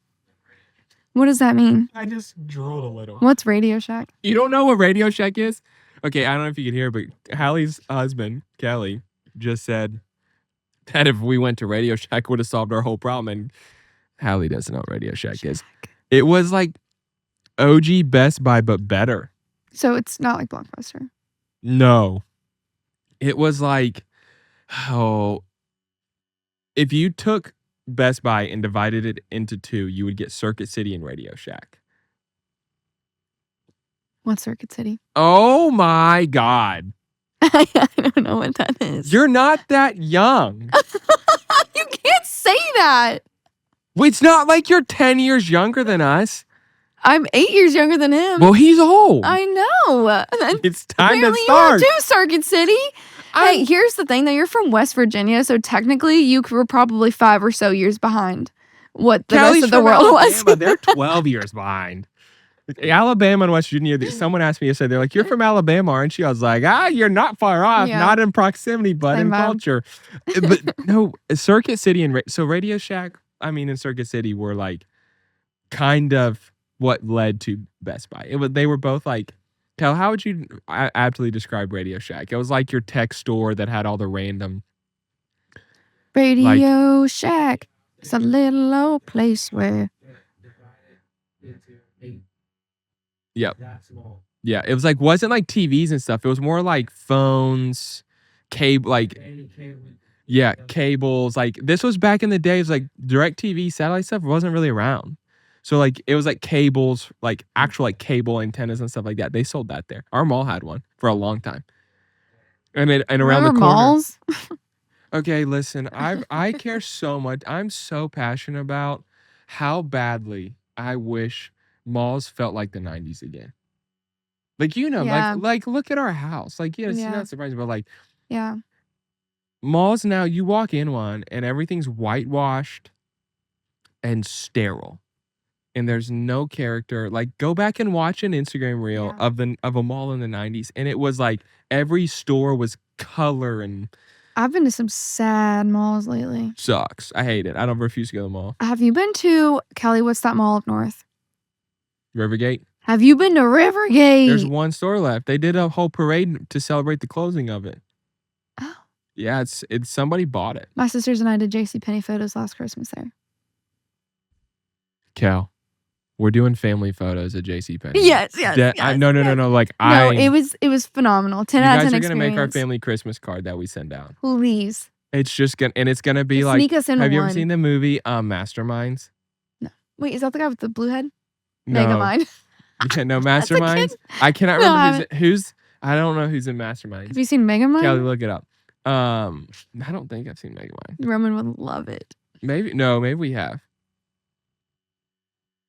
What does that mean? I just drooled a little. What's Radio Shack? You don't know what Radio Shack is? Okay, I don't know if you can hear, but Hallie's husband, Kelly, just said that if we went to Radio Shack, it would have solved our whole problem. And Hallie doesn't know what Radio Shack is. It was like OG Best Buy, but better. So it's not like Blockbuster. No. It was like, if you took Best Buy and divided it into two, you would get Circuit City and Radio Shack. What's Circuit City? Oh my God. I don't know what that is. You're not that young. You can't say that. It's not like you're 10 years younger than us. I'm 8 years younger than him. Well, he's old. I know. It's time Apparently to start. You are too, Circuit City. Hey, here's the thing, though. You're from West Virginia, so technically you were probably 5 or so years behind what the rest of the world was. They're 12 years behind. Alabama and West Virginia, someone asked me yesterday, they're like, you're from Alabama, aren't you? I was like, you're not far off. Yeah. Not in proximity, but Same in vibe. culture. But no, Circuit City and so Radio Shack, and Circuit City were like kind of what led to Best Buy. They were both like, Cal, how would you aptly describe Radio Shack? It was like your tech store that had all the random. Radio Shack. It's a little old place where. Yep. Yeah, it was like, wasn't like TVs and stuff. It was more like phones, cable, cables. Like this was back in the days, like DirecTV, satellite stuff wasn't really around. So like it was like cables, like actual like cable antennas and stuff like that. They sold that there. Our mall had one for a long time. And around the corner. Malls? Okay, listen, I care so much. I'm so passionate about how badly I wish malls felt like the 90s again. Like, like look at our house. Like, it's not surprising, but like, yeah, malls now, you walk in one and everything's whitewashed and sterile. And there's no character. Like, go back and watch an Instagram reel of a mall in the 90s. And it was like every store was color and I've been to some sad malls lately. Sucks. I hate it. I don't refuse to go to the mall. Have you been to, Kelly, what's that mall up north? Rivergate. Have you been to Rivergate? There's one store left. They did a whole parade to celebrate the closing of it. Oh. Yeah, it's somebody bought it. My sisters and I did JCPenney photos last Christmas there. Cal, we're doing family photos at JCPenney. Yes. No. Like no, it was phenomenal. 10 out of 10 experience. You guys are gonna make our family Christmas card that we send out. Please. It's just gonna be like. Sneak us in. Have you ever seen the movie Masterminds? No. Wait, is that the guy with the blue head? No. Megamind. Yeah, no, Masterminds. I cannot remember who's. I don't know who's in Masterminds. Have you seen Megamind? Kelly, look it up. I don't think I've seen Megamind. Roman would love it. Maybe we have.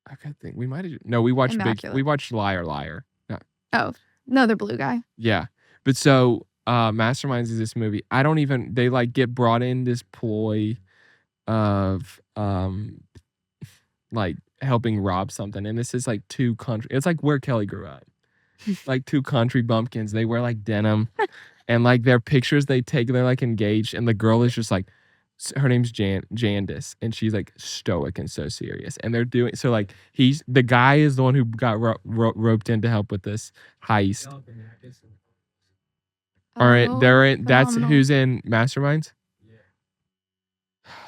I gotta think. We might have. No, we watched we watched Liar Liar. No. Oh no, the blue guy. Yeah, but so Masterminds is this movie. They like get brought in this ploy of like helping rob something, and this is like two country. It's like where Kelly grew up, like two country bumpkins. They wear like denim, and like their pictures they take, they're like engaged, and the girl is just like, her name's Jandis, and she's like stoic and so serious. And they're doing so like the guy is the one who got roped in to help with this heist. All right, that's who's in Masterminds.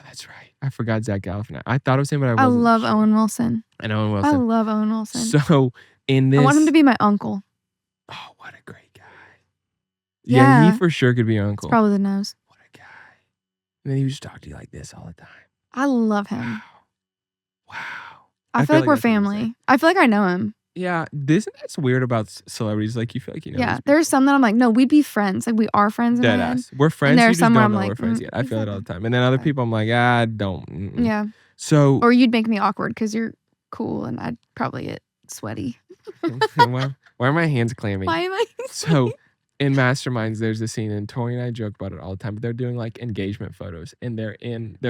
That's right. I forgot Zach Galifianakis. I thought it was him, but I wasn't. I love Owen Wilson. And Owen Wilson. I love Owen Wilson. So in this, I want him to be my uncle. Oh, what a great guy! Yeah, he for sure could be your uncle. It's probably the nose. What a guy! And then he would just talk to you like this all the time. I love him. Wow. I feel like we're family. I feel like I know him. Yeah, isn't that weird about celebrities? Like, you feel like you know. Yeah, there's some that I'm like, no, we'd be friends. Like, we are friends. Dead ass. We're friends. And there's some where I'm like, we're friends yet. I feel it all the time. And then other people, I'm like, don't. Mm-mm. Yeah. So. Or you'd make me awkward because you're cool, and I'd probably get sweaty. Why are my hands clammy? Why am I? So, in Masterminds, there's a scene, and Tori and I joke about it all the time. But they're doing like engagement photos, and they're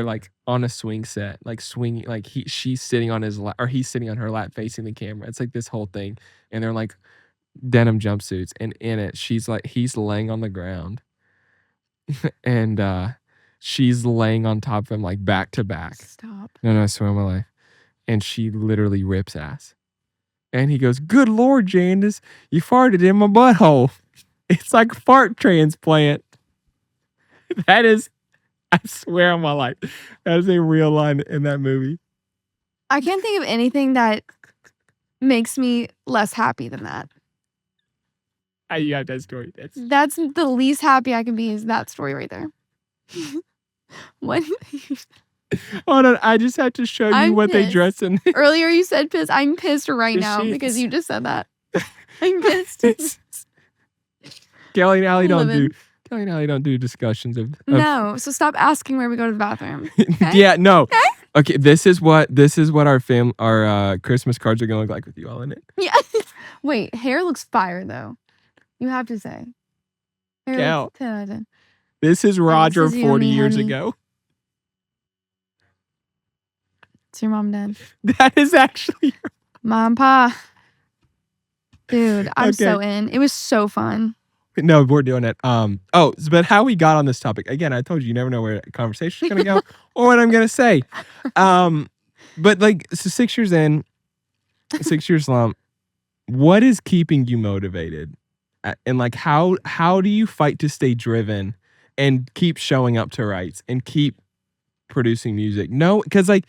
like on a swing set, like swinging, like she's sitting on his lap, or he's sitting on her lap facing the camera. It's like this whole thing, and they're like denim jumpsuits, and in it, he's laying on the ground, and she's laying on top of him like back to back. Stop. No, I swear on my life. And she literally rips ass. And he goes, "Good Lord, Jandis, you farted in my butthole. It's like a fart transplant." That is, I swear on my life, that is a real line in that movie. I can't think of anything that makes me less happy than that. You have that story. That's the least happy I can be is that story right there. What? Hold on, I just have to show you I'm what they pissed. dress in. Earlier you said pissed. I'm pissed right now because you just said that. I'm pissed. Kelly and Allie don't do discussions of No, so stop asking where we go to the bathroom. Okay? Yeah, no. Okay, this is what our Christmas cards are gonna look like with you all in it. Yeah. Wait, hair looks fire though. You have to say. Hair Cal, looks 10 out of 10. this is Roger this is you and 40 me, years honey. ago. It's your mom, dad. That is actually Mom, pa. Dude, I'm so in. It was so fun. No, we're doing it. But how we got on this topic. Again, I told you never know where a conversation's gonna go or what I'm gonna say. But like so 6 years in, 6 years long, what is keeping you motivated? And like how do you fight to stay driven and keep showing up to rights and keep producing music? No, because like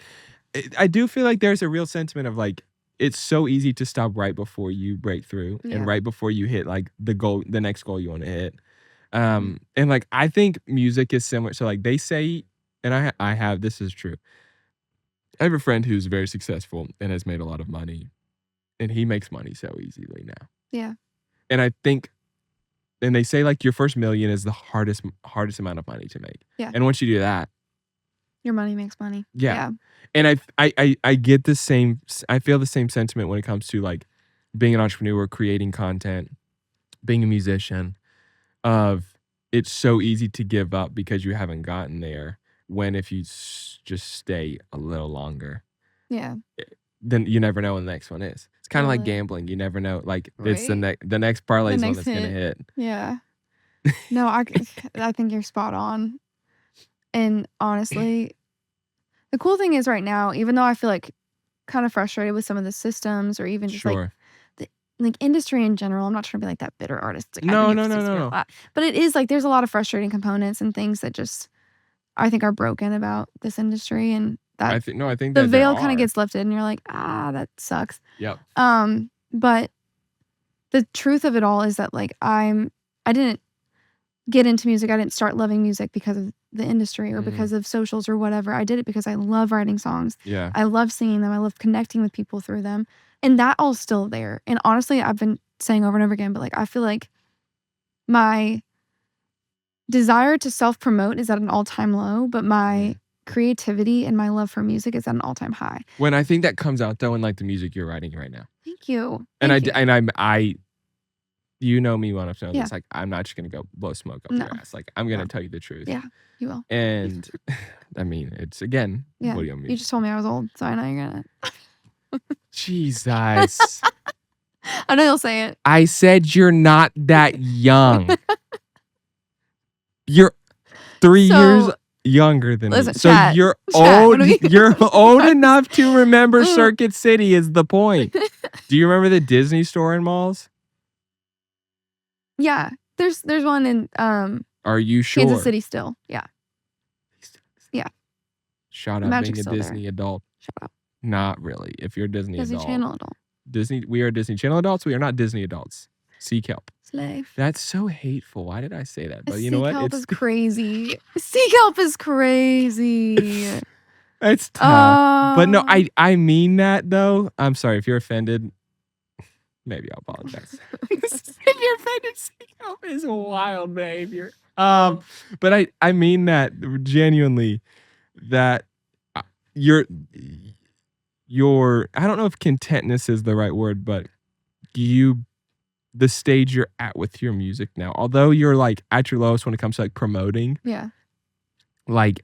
I do feel like there's a real sentiment of like it's so easy to stop right before you break through and right before you hit like the next goal you want to hit. And like I think music is similar. So like they say, and I have this is true. I have a friend who's very successful and has made a lot of money, and he makes money so easily now. Yeah. And I think, and they say like your first million is the hardest amount of money to make. Yeah. And once you do that, your money makes money. Yeah. And I get the same, I feel the same sentiment when it comes to like being an entrepreneur, creating content, being a musician, of it's so easy to give up because you haven't gotten there, when if you just stay a little longer, then you never know when the next one is. It's kind of like gambling. You never know. Like it's the next parlay is one that's going to hit. Yeah. No, I think you're spot on. And honestly, the cool thing is right now, even though I feel like kind of frustrated with some of the systems or even just like the industry in general, I'm not trying to be like that bitter artist. Like, no. But it is like there's a lot of frustrating components and things that just I think are broken about this industry, and that I think the veil kind of gets lifted, and you're like, that sucks. Yep. But the truth of it all is that like I didn't get into music. I didn't start loving music because of the industry or because of socials or whatever. I did it because I love writing songs. Yeah. I love singing them. I love connecting with people through them. And that all's still there. And honestly, I've been saying over and over again, but like I feel like my desire to self-promote is at an all-time low, but my creativity and my love for music is at an all-time high. When I think that comes out though in like the music you're writing right now. Thank you. I you know me well enough to know this. Like, I'm not just going to go blow smoke up your ass. Like, I'm going to tell you the truth. Yeah, you will. And, I mean, it's, again, what do you mean? You just told me I was old, so I know you're going to. Jesus. I know you'll say it. I said you're not that young. You're 3 years younger than me. So chat, you're old. You're old enough to remember Circuit City is the point. Do you remember the Disney store in malls? Yeah, there's one in Are you sure? Kansas City still. Yeah. Shout out Magic's being a Disney adult. Shout out. Not really. If you're a Disney adult. Channel adult. We are Disney Channel adults. We are not Disney adults. Seek help. Slave. That's so hateful. Why did I say that? But you know what? Seek help is crazy. Seek help is crazy. It's tough. But no, I mean that though. I'm sorry if you're offended. Maybe I'll apologize. If you're offended, seek help is wild behavior. But I mean that genuinely. That your I don't know if contentness is the right word, but the stage you're at with your music now, although you're like at your lowest when it comes to like promoting, like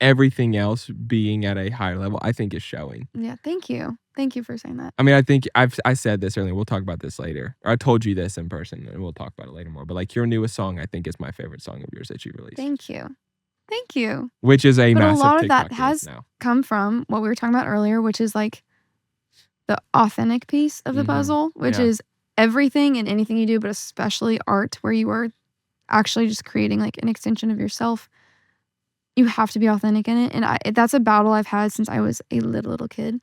everything else being at a higher level, I think is showing. Yeah, thank you. Thank you for saying that. I mean, I think I said this earlier. We'll talk about this later. Or I told you this in person, and we'll talk about it later more. But like your newest song, I think is my favorite song of yours that you released. Thank you. Thank you. Which is a but massive a lot of TikTok that has now. come from what we were talking about earlier, which is like the authentic piece of the puzzle, which is everything and anything you do, but especially art, where you are actually just creating like an extension of yourself. You have to be authentic in it. And that's a battle I've had since I was a little kid.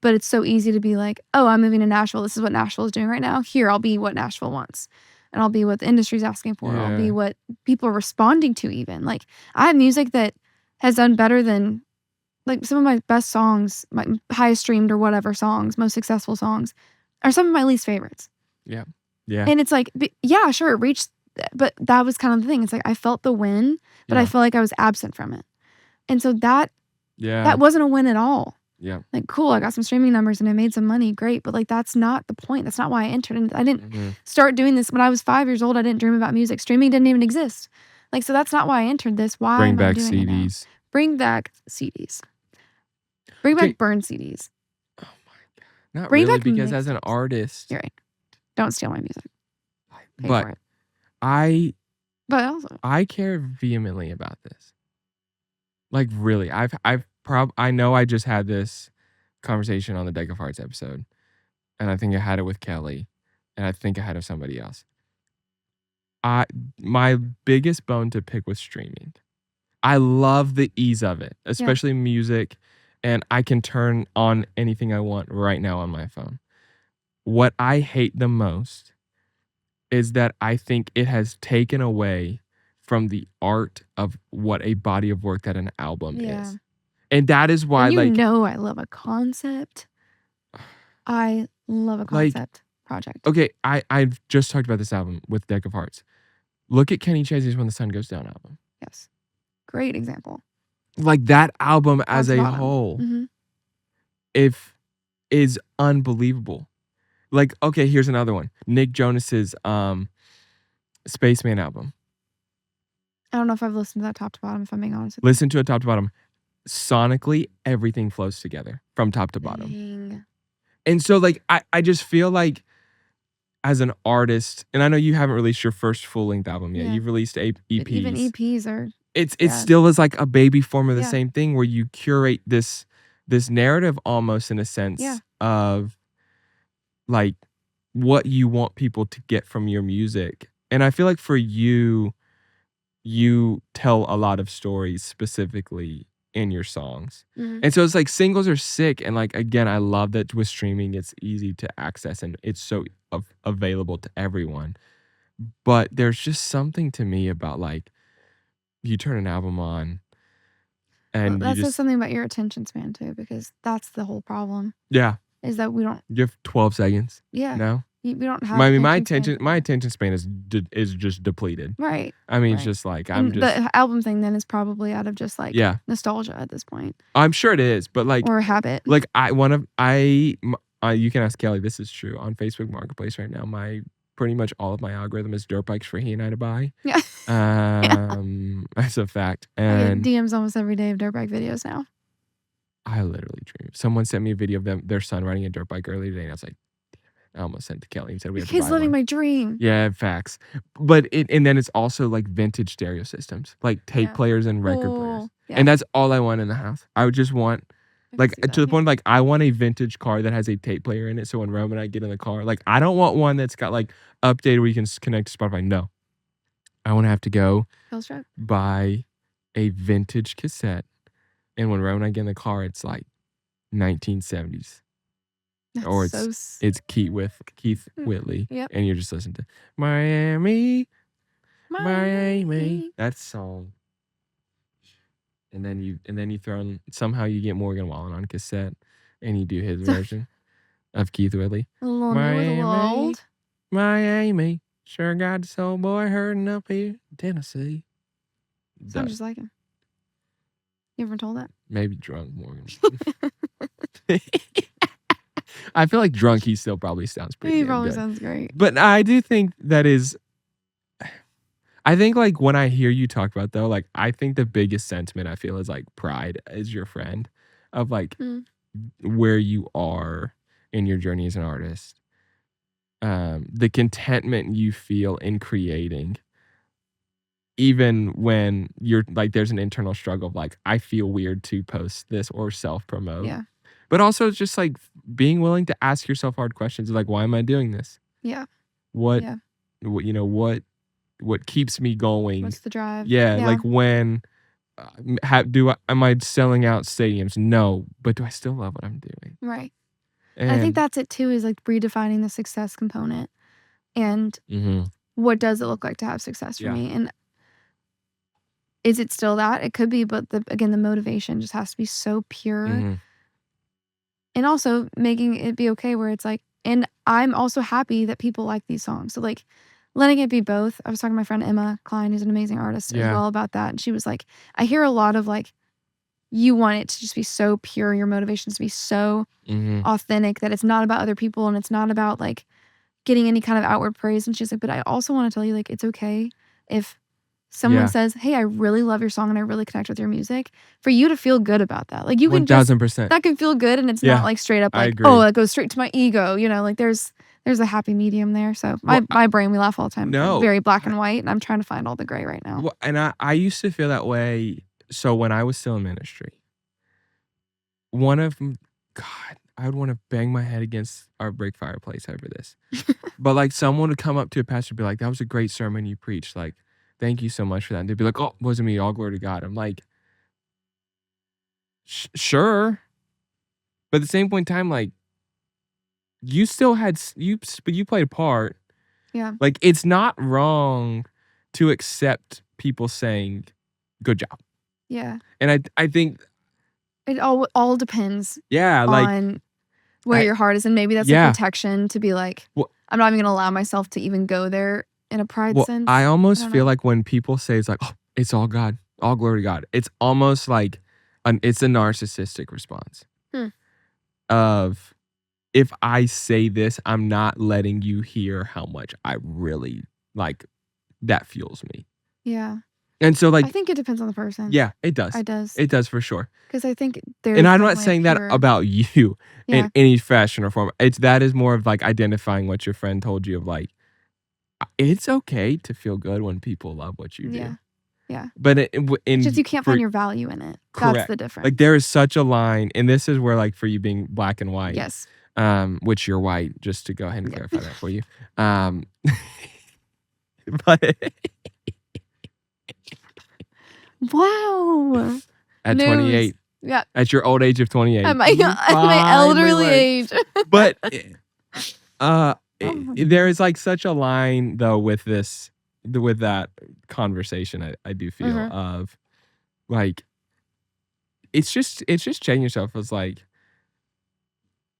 But it's so easy to be like, oh, I'm moving to Nashville. This is what Nashville is doing right now. Here, I'll be what Nashville wants. And I'll be what the industry's asking for. I'll be what people are responding to even. Like, I have music that has done better than, like, some of my best songs, my highest streamed or whatever songs, most successful songs, are some of my least favorites. Yeah. Yeah. And it's like, yeah, sure, it reached, but that was kind of the thing. It's like, I felt the win, but I felt like I was absent from it. And so that wasn't a win at all. Yeah. Like, cool, I got some streaming numbers and I made some money. Great. But like, that's not the point. That's not why I entered. And I didn't start doing this when I was 5 years old. I didn't dream about music. Streaming didn't even exist. Like, so that's not why I entered this. Why Bring am back I doing CDs. it now? Bring back CDs. Bring back burned CDs. Oh my God. Not Bring really, back because as mixtapes. an artist. You're right. Don't steal my music. Pay But for it. But also, I care vehemently about this. Like, really, I know I just had this conversation on the Deck of Hearts episode, and I think I had it with Kelly, and I think I had it with somebody else. My biggest bone to pick was streaming. I love the ease of it, especially music, and I can turn on anything I want right now on my phone. What I hate the most is that I think it has taken away from the art of what a body of work that an album is. And that is why, and I love a concept. I love a concept project. Okay, I've just talked about this album with Deck of Hearts. Look at Kenny Chesney's When the Sun Goes Down album. Yes. Great example. Like, that album as a whole is unbelievable. Like, okay, here's another one. Nick Jonas's Spaceman album. I don't know if I've listened to that top to bottom, if I'm being honest with you. Listen to it top to bottom. Sonically, everything flows together from top to bottom. Dang. And so, like, I just feel like as an artist, and I know you haven't released your first full-length album yet. You've released EPs. But even EPs are... It still is like a baby form of the same thing, where you curate this narrative almost, in a sense, of like what you want people to get from your music. And I feel like for you tell a lot of stories specifically in your songs. And so it's like singles are sick. And like, again, I love that with streaming, it's easy to access and it's so available to everyone. But there's just something to me about like, you turn an album on and that says something about your attention span too, because that's the whole problem. Yeah. Is that we don't... You have 12 seconds. Yeah. No? We don't have... I mean, my attention span is just depleted. Right. I mean, it's just like, the album thing then is probably out of just like nostalgia at this point. I'm sure it is, but like... Or a habit. Like, you can ask Kelly, this is true. On Facebook Marketplace right now, pretty much all of my algorithm is dirt bikes for he and I to buy. Yeah. That's a fact. And And I get DMs almost every day of dirt bike videos now. I literally dream. Someone sent me a video of their son riding a dirt bike earlier today, and I was like, damn it. I almost sent it to Kelly and said we have to buy Kids living one. my dream. Yeah, facts. But and then it's also like vintage stereo systems, like tape players and record players. Yeah. And that's all I want in the house. I would just want, like, to the point, like, I want a vintage car that has a tape player in it. So when Rome and I get in the car, like, I don't want one that's got like updated where you can connect to Spotify. No, I want to have to go buy a vintage cassette. And when Rome and I get in the car, it's like 1970s. Or it's Keith Whitley. Yep. And you're just listening to Miami. That song. And then you throw in, somehow you get Morgan Wallen on cassette and you do his version of Keith Whitley. Miami. Sure got the soul boy hurting up here in Tennessee. Sounds just like him. You ever told that? Maybe drunk Morgan. I feel like drunk he still probably sounds pretty He damn probably good. sounds great. But I do think that is... I think like when I hear you talk about though, like I think the biggest sentiment I feel is like pride is your friend of like where you are in your journey as an artist, the contentment you feel in creating, even when you're like, there's an internal struggle of like, I feel weird to post this or self promote. Yeah. But also it's just like being willing to ask yourself hard questions like, why am I doing this? Yeah. What, Yeah. what keeps me going? What's the drive? Yeah. Like when am I selling out stadiums? No, but do I still love what I'm doing? Right. And I think that's it too, is like redefining the success component and what does it look like to have success for me? And is it still that? It could be, but again, the motivation just has to be so pure. And also making it be okay where it's like, and I'm also happy that people like these songs. So like letting it be both. I was talking to my friend Emma Klein, who's an amazing artist as well, about that. And she was like, I hear a lot of like, you want it to just be so pure, your motivations to be so authentic that it's not about other people and it's not about like getting any kind of outward praise. And she's like, but I also want to tell you, like, it's okay if someone says, hey, I really love your song and I really connect with your music, for you to feel good about that. Like you can 1000%. That can feel good, and it's not like straight up like, oh, that goes straight to my ego. Like there's a happy medium there. So my brain, we laugh all the time. No, very black and white, and I'm trying to find all the gray right now. Well, and I used to feel that way. So when I was still in ministry, I would want to bang my head against our brick fireplace over this. But like someone would come up to a pastor and be like, that was a great sermon you preached. Like, thank you so much for that. And they'd be like, oh, wasn't me. All glory to God. I'm like, sure. But at the same point in time, like, you still had, but you played a part. Yeah. Like, it's not wrong to accept people saying, good job. Yeah. And I think it all depends. Yeah. On where your heart is. And maybe that's a protection to be like, I'm not even going to allow myself to even go there in a pride sense. I almost feel like when people say it's like, oh, it's all God, all glory to God, it's almost like it's a narcissistic response of, if I say this, I'm not letting you hear how much I really like, that fuels me. Yeah. And so like, I think it depends on the person. Yeah, it does. It does. It does for sure. Because I think and I'm not saying that about you in any fashion or form. That is more of like identifying what your friend told you of like, it's okay to feel good when people love what you do. Yeah. But just you can't find your value in it. Correct. That's the difference. Like there is such a line, and this is where like for you being black and white. Yes. Which you're white, just to go ahead and clarify that for you. But wow. At 28. Yeah. At your old age of 28. At my elderly age. But there is like such a line though with that conversation, I do feel of like, it's just changing yourself as like,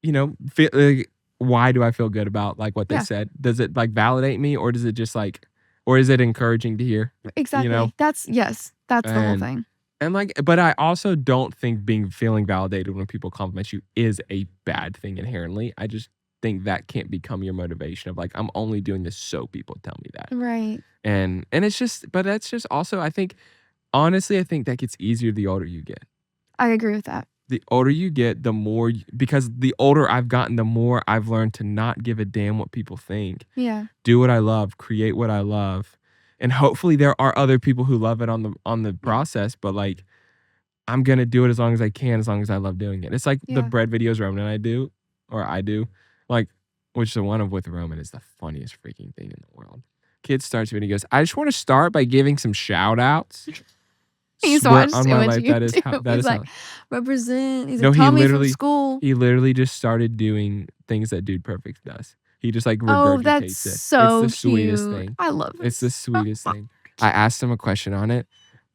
feel, like, why do I feel good about like what they said? Does it like validate me, or does it just like, or is it encouraging to hear? Exactly. That's the whole thing. And like, but I also don't think feeling validated when people compliment you is a bad thing inherently. I just think that can't become your motivation of like, I'm only doing this so people tell me that. Right. And it's just, but that's just also, I think, honestly, I think that gets easier the older you get. I agree with that. The older you get, the more, because the older I've gotten, the more I've learned to not give a damn what people think. Yeah. Do what I love, create what I love. And hopefully there are other people who love it on the process, but like, I'm going to do it as long as I can, as long as I love doing it. It's like the bread videos Roman and I do, like, which the one with Roman is the funniest freaking thing in the world. Kid starts video, goes, I just want to start by giving some shout outs. He's watched on my life, that is like, represent. He's like, Tommy from school. He literally just started doing things that Dude Perfect does. He just like regurgitates that's it. So it's the sweetest cute. thing. I love it. It's the sweetest thing. I asked him a question on it.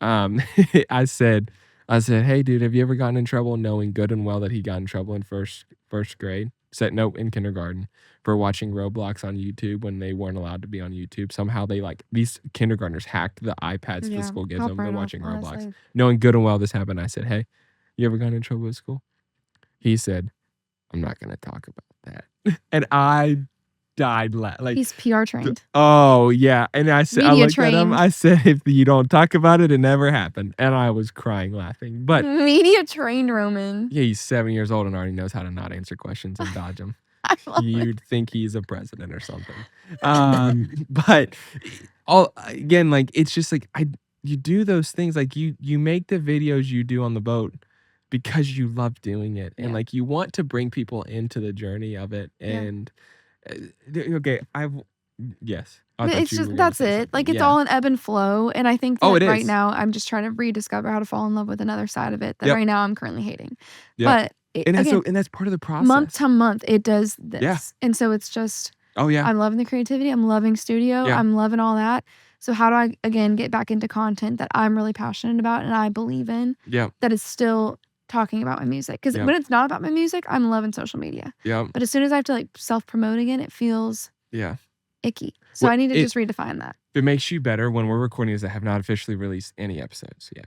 I said, hey dude, have you ever gotten in trouble, knowing good and well that he got in trouble in first grade? In kindergarten, for watching Roblox on YouTube when they weren't allowed to be on YouTube. Somehow they these kindergartners hacked the iPads the school gives them. They're watching Roblox. Honestly. Knowing good and well this happened, I said, hey, you ever gotten in trouble at school? He said, I'm not going to talk about that. And I died He's PR trained. Oh yeah, and I said, I Media looked at him. trained. I said, if you don't talk about it, it never happened. And I was crying, laughing. But Media trained Roman. yeah, he's 7 years old and already knows how to not answer questions and dodge them. I love it. You'd think he's a president or something. But again, like it's just like you do those things, like you make the videos you do on the boat because you love doing it, and Yeah. like you want to bring people into the journey of it. And okay, yes. I thought It's you were just gonna that's say it. something. Like it's Yeah. all an ebb and flow, and I think that Oh, it right is. now I'm just trying to rediscover how to fall in love with another side of it that Yep. right now I'm currently hating. Yep. But And again, that's part of the process. month to month it does this. Yeah. And so it's just Oh yeah. I'm loving the creativity. I'm loving studio. Yeah. I'm loving all that. So how do I again get back into content that I'm really passionate about and I believe in Yeah. that is still talking about my music? Because Yep. when it's not about my music, I'm loving social media. Yeah. But as soon as I have to like self-promote again, it feels icky. So Well, I need to just redefine that. If it makes you better, when we're recording this, I have not officially released any episodes yet.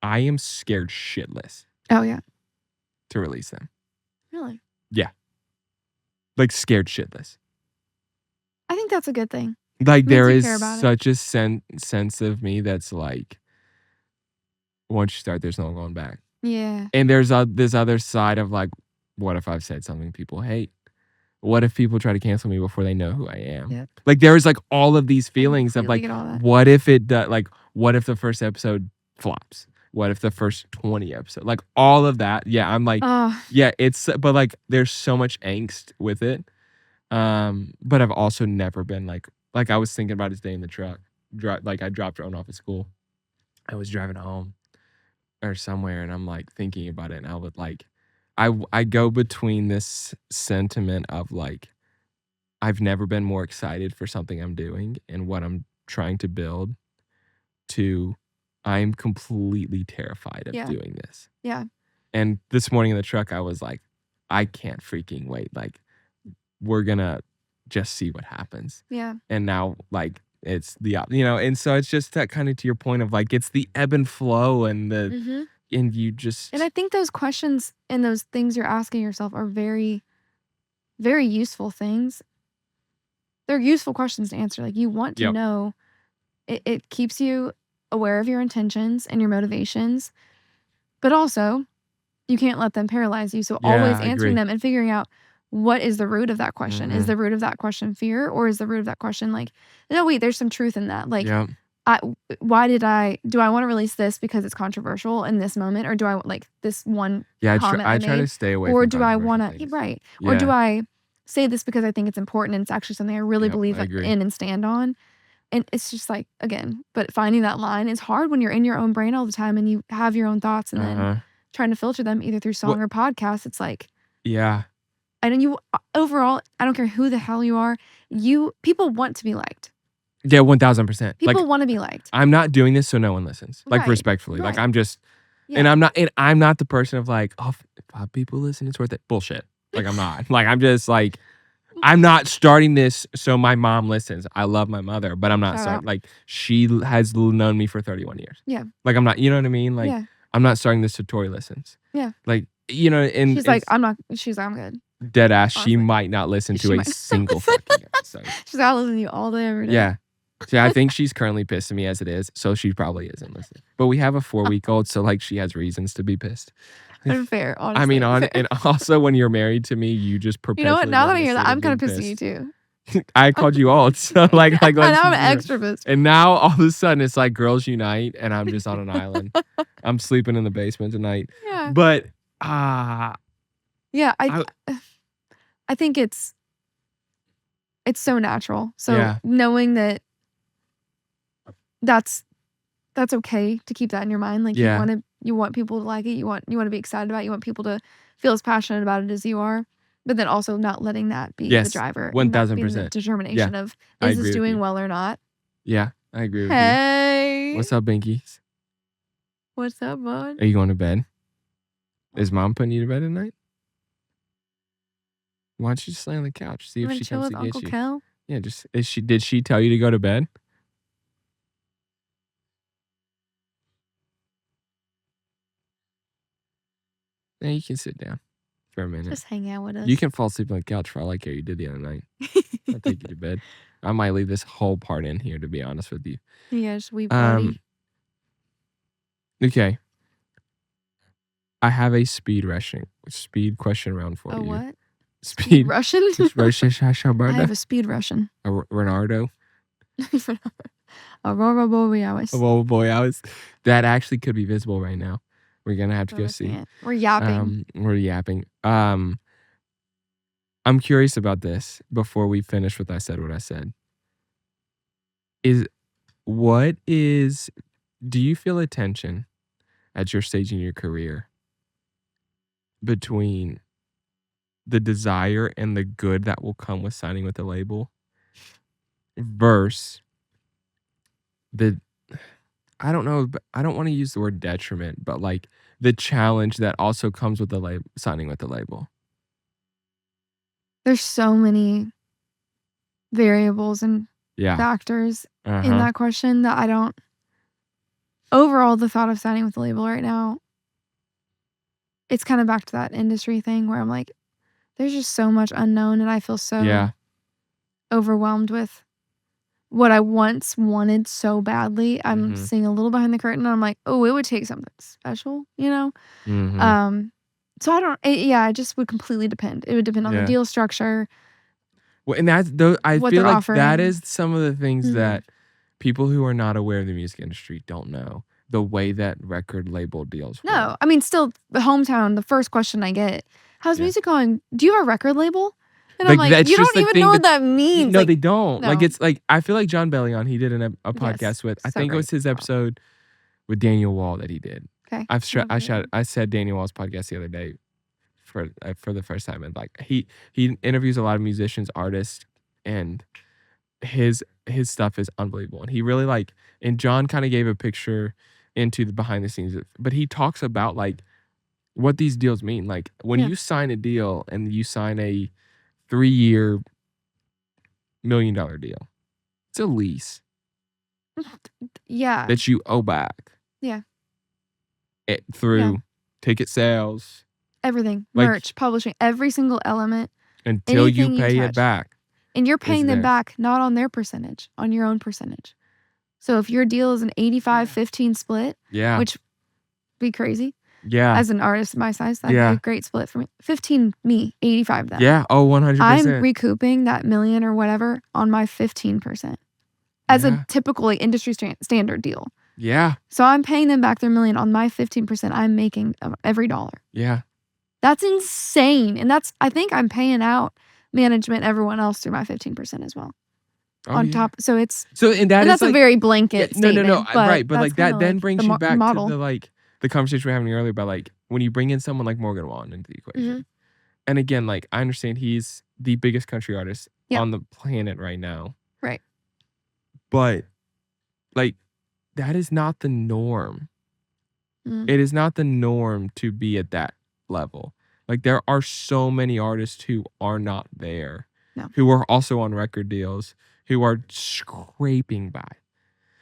I am scared shitless Oh yeah. to release them. Really? Yeah. Like scared shitless. I think that's a good thing. Like Means there you is care about it. such a sense of me that's like, once you start, there's no going back. Yeah. And there's this other side of like, what if I've said something people hate? What if people try to cancel me before they know who I am? Yep. Like there's like all of these feelings of like, get all that. what if it does? Like, what if the first episode flops? What if the first 20 episodes? Like all of that. Yeah, I'm like, yeah, but like there's so much angst with it. But I've also never been like I was thinking about his day in the truck. Like I dropped Rowan off at school. I was driving home or somewhere, and I'm like thinking about it, and I would like, I go between this sentiment of like, I've never been more excited for something I'm doing and what I'm trying to build, to I'm completely terrified of doing this. Yeah. And this morning in the truck, I was like, I can't freaking wait. Like, we're gonna just see what happens. Yeah. And now, like, it's and so it's just that kind of to your point of like, it's the ebb and flow and the, and you just. And I think those questions and those things you're asking yourself are very, very useful things. They're useful questions to answer. Like you want to know, it keeps you aware of your intentions and your motivations, but also you can't let them paralyze you. So always answering them and figuring out what is the root of that question. Is the root of that question fear, or is the root of that question like, no, wait, there's some truth in that. Like, do I want to release this because it's controversial in this moment, or do I like this one comment I try to stay away or from do I want to or do I say this because I think it's important and it's actually something I really believe in and stand on? And it's just like, again, but finding that line is hard when you're in your own brain all the time and you have your own thoughts and then trying to filter them either through song or podcast. It's like, I know overall, I don't care who the hell you are. People want to be liked. Yeah, 1000%. People want to be liked. I'm not doing this so no one listens. Like respectfully. Like I'm just, and I'm not the person of like, oh, if 5 people listen, it's worth it. Bullshit. Like I'm not. Like I'm just like, I'm not starting this so my mom listens. I love my mother, but I'm not starting. Like she has known me for 31 years. Yeah. Like I'm not, you know what I mean? Like I'm not starting this so Tori listens. Yeah. Like, and she's like, I'm good. Dead ass. Honestly. She might not listen to a single fucking episode. She's got to listen to you all day, every day. Yeah. So I think she's currently pissed at me as it is. So she probably isn't listening. But we have a 4-week-old, so like she has reasons to be pissed. Unfair, honestly. I mean, and also when you're married to me, you just perpetually. You know what? Now that I hear that, I'm kind of pissed at you too. I called you old, so like now I'm extra pissed. And now all of a sudden it's like girls unite, and I'm just on an island. I'm sleeping in the basement tonight. Yeah. But yeah, I think it's so natural. So knowing that that's okay to keep that in your mind. Like you want people to like it. You want to be excited about it. You want people to feel as passionate about it as you are. But then also not letting that be the driver. 1000%. Determination of is this doing well or not? Yeah, I agree with you. Hey. What's up, Binkies? What's up, bud? Are you going to bed? Is mom putting you to bed at night? Why don't you just lay on the couch? See if she comes to get Uncle you. Kel? Yeah, did she tell you to go to bed? Yeah, you can sit down. for a minute. Just hang out with us. You can fall asleep on the couch for all I care. You did the other night. I'll take you to bed. I might leave this whole part in here, to be honest with you. Yeah, just wee party. Okay. I have a speed question round for A you. what? Speed Russian? I have a speed Russian. A Renardo. Aurora Borealis. Oh boy, that actually could be visible right now. We're gonna have to go see. We're yapping. We're yapping. I'm curious about this before we finish what I said. Do you feel a tension at your stage in your career between the desire and the good that will come with signing with a label versus I don't know, I don't want to use the word detriment, but like the challenge that also comes with the signing with the label? There's so many variables and factors in that question that I don't. Overall, the thought of signing with the label right now, it's kind of back to that industry thing where I'm like, there's just so much unknown, and I feel so overwhelmed with what I once wanted so badly. I'm seeing a little behind the curtain, and I'm like, oh, it would take something special, you know? So I don't, it just would completely depend. It would depend on the deal structure. Well, and I feel like that is some of the things that people who are not aware of the music industry don't know. The way that record label deals work. No, I mean, still, the hometown, the first question I get, how's music going? Do you have a record label? And I'm like, you don't even know what that means. No, they don't. No. Like, it's like, I feel like John Bellion, he did a podcast with, I think it was his episode with Daniel Wall that he did. Okay. I said Daniel Wall's podcast the other day for the first time. And like, he interviews a lot of musicians, artists, and his stuff is unbelievable. And he really like, and John kind of gave a picture into the behind the scenes, but he talks about like what these deals mean. Like when you sign a deal and you sign a 3-year $1 million deal, it's a lease. Yeah. That you owe back. Yeah. Through ticket sales. Everything. Merch, publishing, every single element. Until you pay it back. And you're paying them back not on their percentage, on your own percentage. So if your deal is an 85-15 split, which would be crazy. Yeah. As an artist my size, that'd be a great split for me. 15 me, 85 them. Yeah. Oh, 100%. I'm recouping that million or whatever on my 15%. As a typical like, industry standard deal. Yeah. So I'm paying them back their million on my 15% I'm making every dollar. Yeah. That's insane. And I think I'm paying out management, everyone else through my 15% as well. On top. So it's that's like, a very blanket statement. No. Right. But like that then brings you back to the like the conversation we were having earlier about like when you bring in someone like Morgan Wallen into the equation. And again, like I understand he's the biggest country artist on the planet right now. Right. But like that is not the norm. It is not the norm to be at that level. Like there are so many artists who are not there. No. Who are also on record deals, who are scraping by.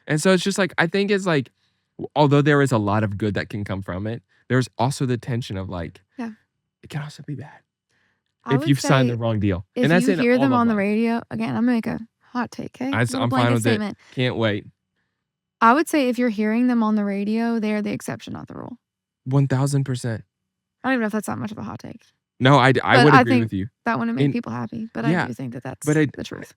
And so it's just like, I think it's like, although there is a lot of good that can come from it, there's also the tension of like, it can also be bad. If you've signed the wrong deal. If and you hear them on the radio, again, I'm going to make a hot take, okay? I'm fine with it. Can't wait. I would say if you're hearing them on the radio, they're the exception, not the rule. 1000%. I don't even know if that's that much of a hot take. No, I would agree with you. That wouldn't make people happy, but I do think that's the truth.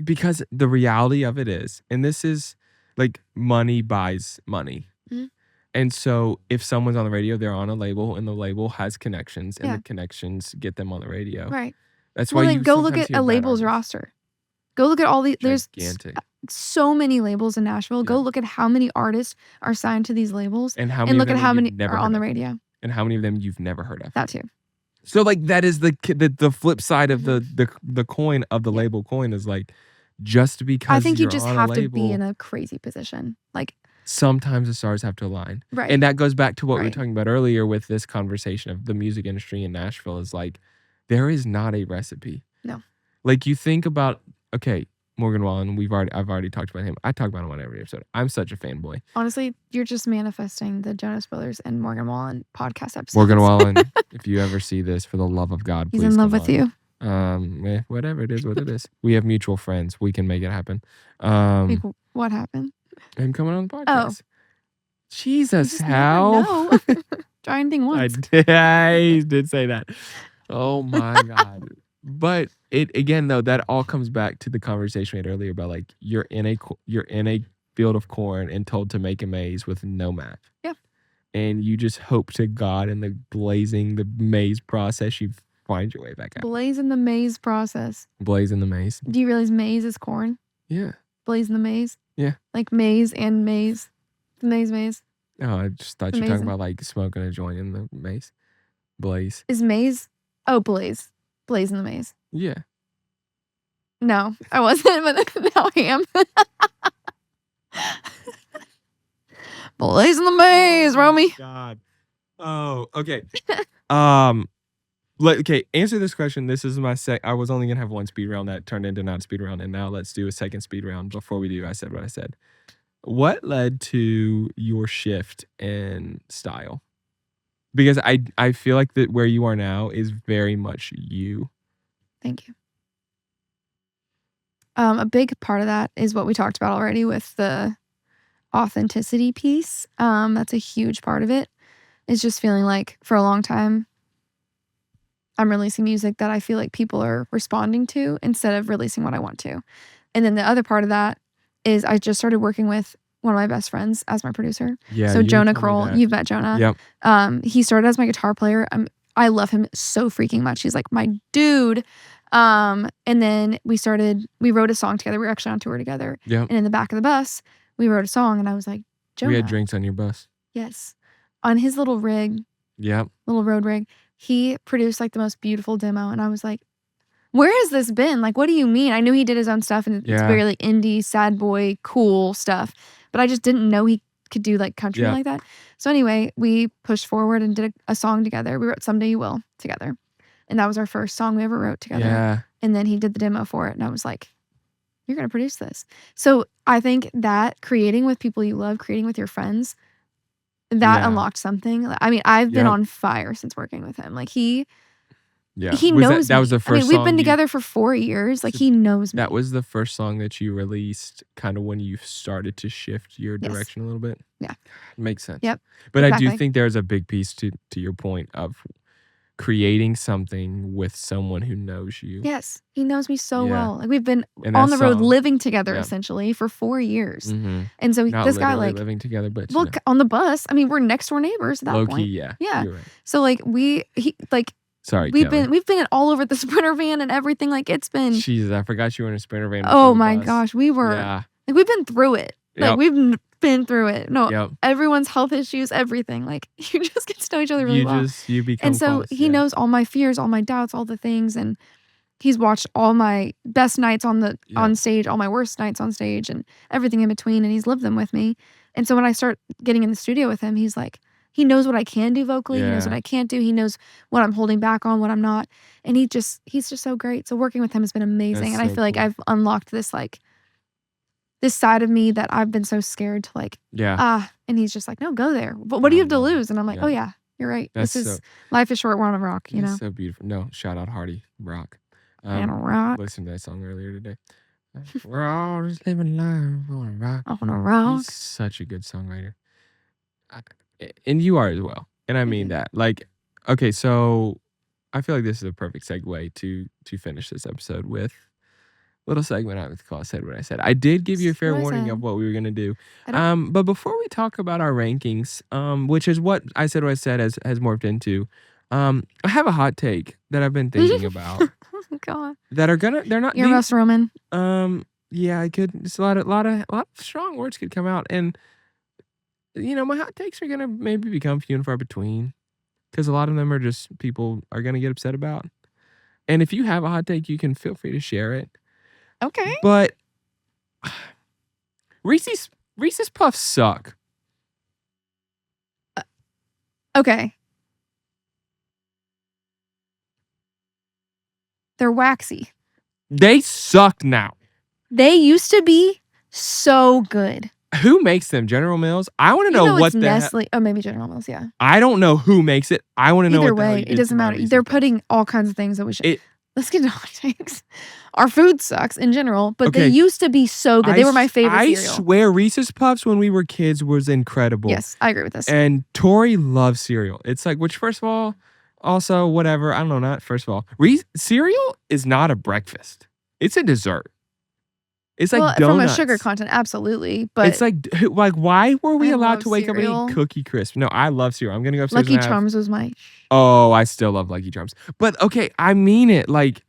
Because the reality of it is, and this is like money buys money. And so if someone's on the radio, they're on a label and the label has connections and the connections get them on the radio. Right. That's why you go look at a label's roster. Go look at all the, there's so many labels in Nashville. Go look at how many artists are signed to these labels and look at how many are on the radio. And how many of them you've never heard of. That too. So like that is the flip side of the coin of the label coin is like just because I think you just have label, to be in a crazy position. Like sometimes the stars have to align. Right. And that goes back to what we were talking about earlier with this conversation of the music industry in Nashville is like there is not a recipe. No. Like you think about, okay, Morgan Wallen. I've already talked about him. I talk about him on every episode. I'm such a fanboy. Honestly, you're just manifesting the Jonas Brothers and Morgan Wallen podcast episodes. Morgan Wallen, if you ever see this, for the love of God, please He's in love with you. Whatever it is, what it is. We have mutual friends. We can make it happen. Like, what happened? Him coming on the podcast. Oh. Jesus, how? Try anything once. I did say that. Oh my God. But it again though, that all comes back to the conversation we had earlier about like you're in a field of corn and told to make a maze with no map. Yeah. And you just hope to God in the maze process you find your way back out. Blaze in the maze process. Blaze in the maze. Do you realize maize is corn? Yeah. Blaze in the maze? Yeah. Like maize and maze. The maze. Oh, I just thought you were talking about like smoking a joint in the maze. Blaze. Is maze? Oh, blaze. Blaze in the maze. Yeah. No, I wasn't, but now I am. Blaze in the maze, Romy. God. Oh, okay. Okay, answer this question. This is my I was only gonna have one speed round that turned into not a speed round, and now let's do a second speed round. Before we do, I said what I said. What led to your shift in style? Because I feel like that where you are now is very much you. Thank you. A big part of that is what we talked about already with the authenticity piece. That's a huge part of it. Is just feeling like for a long time, I'm releasing music that I feel like people are responding to instead of releasing what I want to. And then the other part of that is I just started working with one of my best friends as my producer. Yeah. So Jonah Kroll, you've met Jonah. Yep. He started as my guitar player. I love him so freaking much. He's like my dude. And then we wrote a song together. We were actually on tour together. Yep. And in the back of the bus, we wrote a song and I was like, Jonah. We had drinks on your bus. Yes. On his little rig. Yep. Little road rig. He produced like the most beautiful demo. And I was like, where has this been? Like, what do you mean? I knew he did his own stuff and it's very like indie, sad boy, cool stuff. But I just didn't know he could do like country like that. So anyway, we pushed forward and did a song together. We wrote Someday You Will together. And that was our first song we ever wrote together. Yeah. And then he did the demo for it. And I was like, you're going to produce this. So I think that creating with people you love, creating with your friends, that unlocked something. I mean, I've been on fire since working with him. Like he knows that was the first we've been together for 4 years. Like he knows me. That was the first song that you released kind of when you started to shift your direction a little bit. Yeah. Makes sense. Yep. But exactly. I do think there's a big piece to your point of creating something with someone who knows you. Yes. He knows me so well. Like we've been on the road living together essentially for 4 years. Mm-hmm. And so not this guy like living together, but on the bus. I mean, we're next door neighbors at that low point. Key, yeah. Yeah. You're right. So like we've been all over the Sprinter van and everything. Like it's been. Jesus, I forgot you were in a Sprinter van. Oh my gosh, we were. Yeah. Like we've been through it. Like we've been through it. No, everyone's health issues, everything. Like you just get to know each other really well. You become and so close, he knows all my fears, all my doubts, all the things, and he's watched all my best nights on stage, all my worst nights on stage, and everything in between, and he's lived them with me. And so when I start getting in the studio with him, he's like, he knows what I can do vocally. He knows what I can't do. He knows what I'm holding back on, what I'm not. And he's just so great. So working with him has been amazing. And I feel like I've unlocked this this side of me that I've been so scared to and he's just like, no, go there. But what do you have to lose? And I'm like, oh yeah, you're right. Life is short. We're on a rock, you know? So beautiful. No, shout out Hardy Rock. And a rock. Listened to that song earlier today. We're all just living life on a rock. On a rock. He's such a good songwriter. And you are as well. And I mean that. Like, okay, so I feel like this is a perfect segue to finish this episode with a little segment I would call Said What I Said. I did give you a fair warning of what we were going to do. But before we talk about our rankings, which is what I Said What I Said has morphed into, I have a hot take that I've been thinking about. Oh, God. They're not. You're most Roman. Yeah, I could. It's a lot of strong words could come out, and my hot takes are gonna maybe become few and far between, because a lot of them are just people are gonna get upset about. And if you have a hot take, you can feel free to share it. Okay. But Reese's Puffs suck. Okay. They're waxy. They suck now. They used to be so good. Who makes them? General Mills? I want to know what it's the Nestle. Oh, maybe General Mills. Yeah. I don't know who makes it. I want to know Either what the hell way, you it did doesn't to my matter. Reese's They're Puffs. putting all kinds of things that we should. It- Let's get into hot takes. Our food sucks in general, but Okay. they used to be so good. They were my favorite I cereal. swear Reese's Puffs when we were kids was incredible. Yes, I agree with this. And Tori loves cereal. It's like, which first of all, also whatever. I don't know, not first of all. Cereal is not a breakfast. It's a dessert. It's like donuts. From a sugar content, absolutely. But it's like why were we I allowed love to wake up and cereal. eat Cookie Crisp? No, I love cereal. I'm gonna go upstairs. Lucky Charms was my. Oh, I still love Lucky Charms. But okay, I mean it. Like,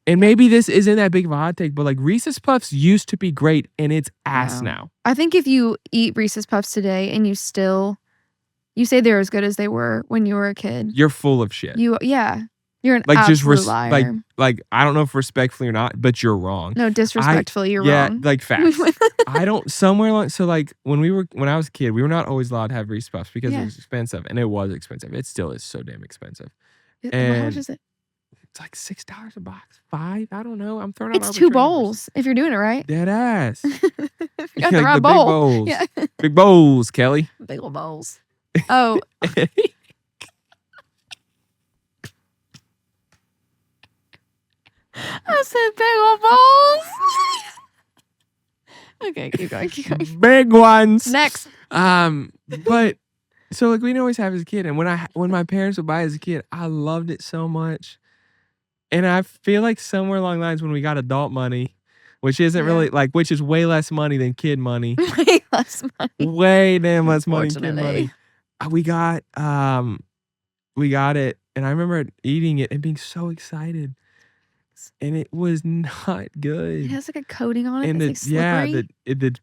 and maybe this isn't that big of a hot take, but like Reese's Puffs used to be great, and it's ass now. I think if you eat Reese's Puffs today and you say they're as good as they were when you were a kid, You're full of shit. You're an like absolute liar. Like I don't know if respectfully or not, but you're wrong. No, disrespectfully, you're wrong. Yeah, like facts. I don't somewhere along. So like when I was a kid, we were not always allowed to have Reese's Puffs because it was expensive, and it was expensive. It still is so damn expensive. How much is it? It's like $6 a box, $5. I don't know. I'm throwing out. It's 2 bowls if you're doing it right. Dead ass. You got the right bowl. Big bowls. Yeah. Big bowls, Kelly. Big old bowls. Oh. I said big old balls. Okay, keep going. Big ones. Next. But so like we didn't always have as a kid, and when my parents would buy as a kid, I loved it so much. And I feel like somewhere along the lines when we got adult money, which isn't really like, which is way less money than kid money. Way less money. Way damn less money than kid money. We got it, and I remember eating it and being so excited. And it was not good. It has like a coating on it. And it's like slippery.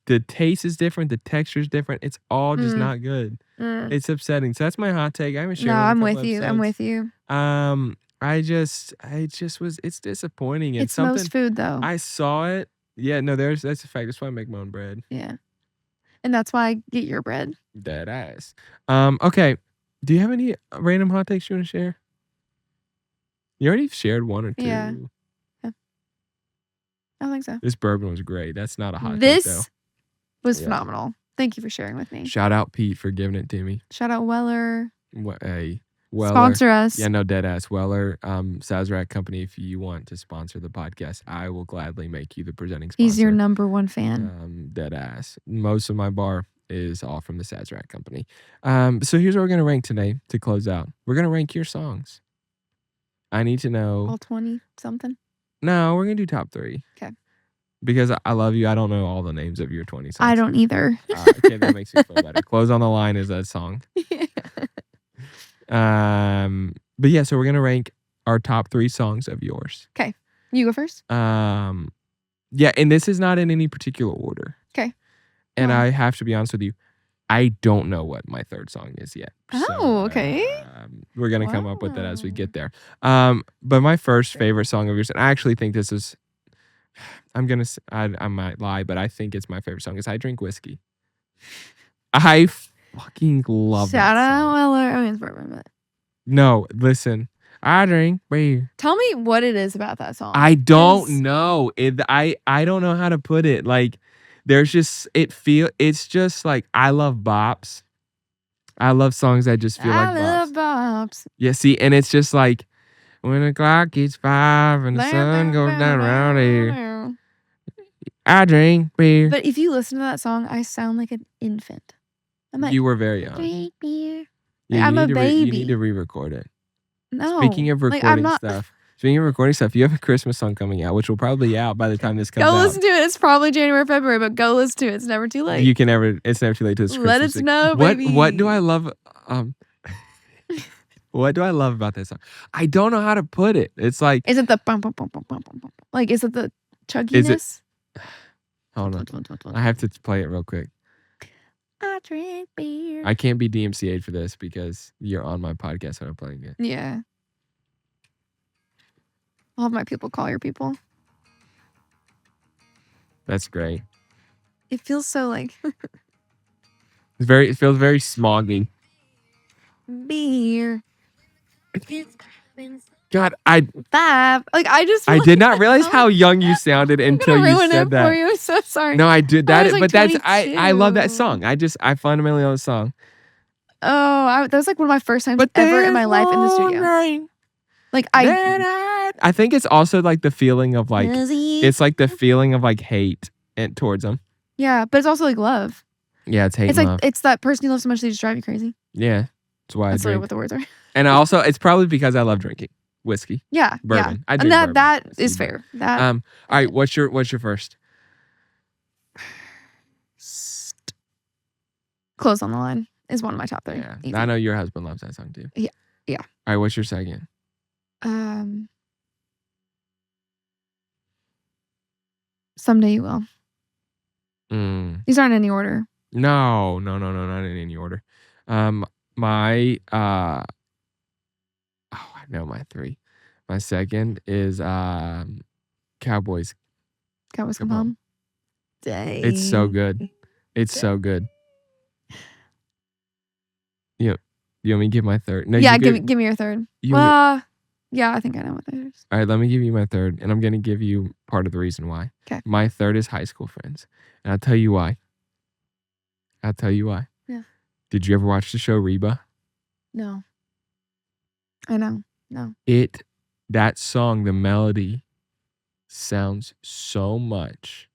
the taste is different. The texture is different. It's all just not good. It's upsetting. So that's my hot take. I haven't shared. No, I'm with you. I'm with you. It's disappointing. It's most food though. I saw it. Yeah, no, that's a fact. That's why I make my own bread. Yeah. And that's why I get your bread. Dead ass. Okay. Do you have any random hot takes you want to share? You already shared one or two. Yeah. I don't think so. This bourbon was great. That's not a hot take, though. This was phenomenal. Thank you for sharing with me. Shout out Pete for giving it to me. Shout out Weller. Hey, Weller. Sponsor us. Yeah, no, dead ass. Weller, Sazerac Company, if you want to sponsor the podcast, I will gladly make you the presenting sponsor. He's your number one fan. Dead ass. Most of my bar is all from the Sazerac Company. So here's what we're going to rank today to close out. We're going to rank your songs. I need to know. All 20 something? No, we're going to do top 3. Okay. Because I love you. I don't know all the names of your 20 songs. I don't either. Okay, that makes me feel better. Close on the Line is that song. But yeah, so we're going to rank our top 3 songs of yours. Okay. You go first. Yeah, and this is not in any particular order. Okay. And I have to be honest with you. I don't know what my third song is yet. Oh, okay. We're going to come up with that as we get there. But my first favorite song of yours, and I actually think this is, I might lie, but I think it's my favorite song, is I Drink Whiskey. I fucking love that song. Shout out Weller. I mean, it's bourbon, but. No, listen. I drink beer. Tell me what it is about that song. I don't know. I don't know how to put it. Like, there's just, it's just like, I love bops. I love songs that just feel like bops. I love bops. Yeah, see, and it's just like, when the clock gets 5 and the sun goes down around here, I drink beer. But if you listen to that song, I sound like an infant. I'm like, you were very young. Drink beer. Yeah, I'm a baby. You need to re-record it. No. Speaking of recording stuff, you have a Christmas song coming out, which will probably be out by the time this comes out. Go listen to it. It's probably January, February, but go listen to it. It's never too late. It's never too late to this Christmas. Let us know, baby. What do I love? What do I love about this song? I don't know how to put it. It's like, is it the bum, bum, bum, bum, bum, bum, bum? Like, is it the chugginess? Hold on. I have to play it real quick. I drink beer. I can't be DMCA'd for this because you're on my podcast when I'm playing it. Yeah. I'll have my people call your people. That's great. It feels so like it feels very smoggy. beer. God, That I did not realize how young you sounded until you said that. For you. I'm so sorry. No, I did that, like but 22. I love that song. I fundamentally love the song. Oh, that was like one of my first times ever in my life in the studio. Like I think it's also like the feeling of like it's like the feeling of like hate towards them. Yeah, but it's also like love. Yeah, it's hate. It's and like love. it's that person you love so much they just drive you crazy. Yeah, that's why That's I drink. what the words are. And also, it's probably because I love drinking whiskey. Yeah, bourbon. Yeah. I drink and bourbon. that is fair. That all right. What's your first? Close on the Line is one of my top 3. Yeah, I know your husband loves that song too. Yeah. All right, what's your second? Someday You Will. These aren't in any order. No, not in any order. My I know my 3. My second is Cowboys. Cowboys Come Home. Dang. It's so good. It's so good. You want me to give my third? No, yeah, give me your third. Yeah, I think I know what that is. All right, let me give you my third, and I'm going to give you part of the reason why. Okay. My third is High School Friends, and I'll tell you why. Yeah. Did you ever watch the show Reba? No. I know. No. That song, the melody, sounds so much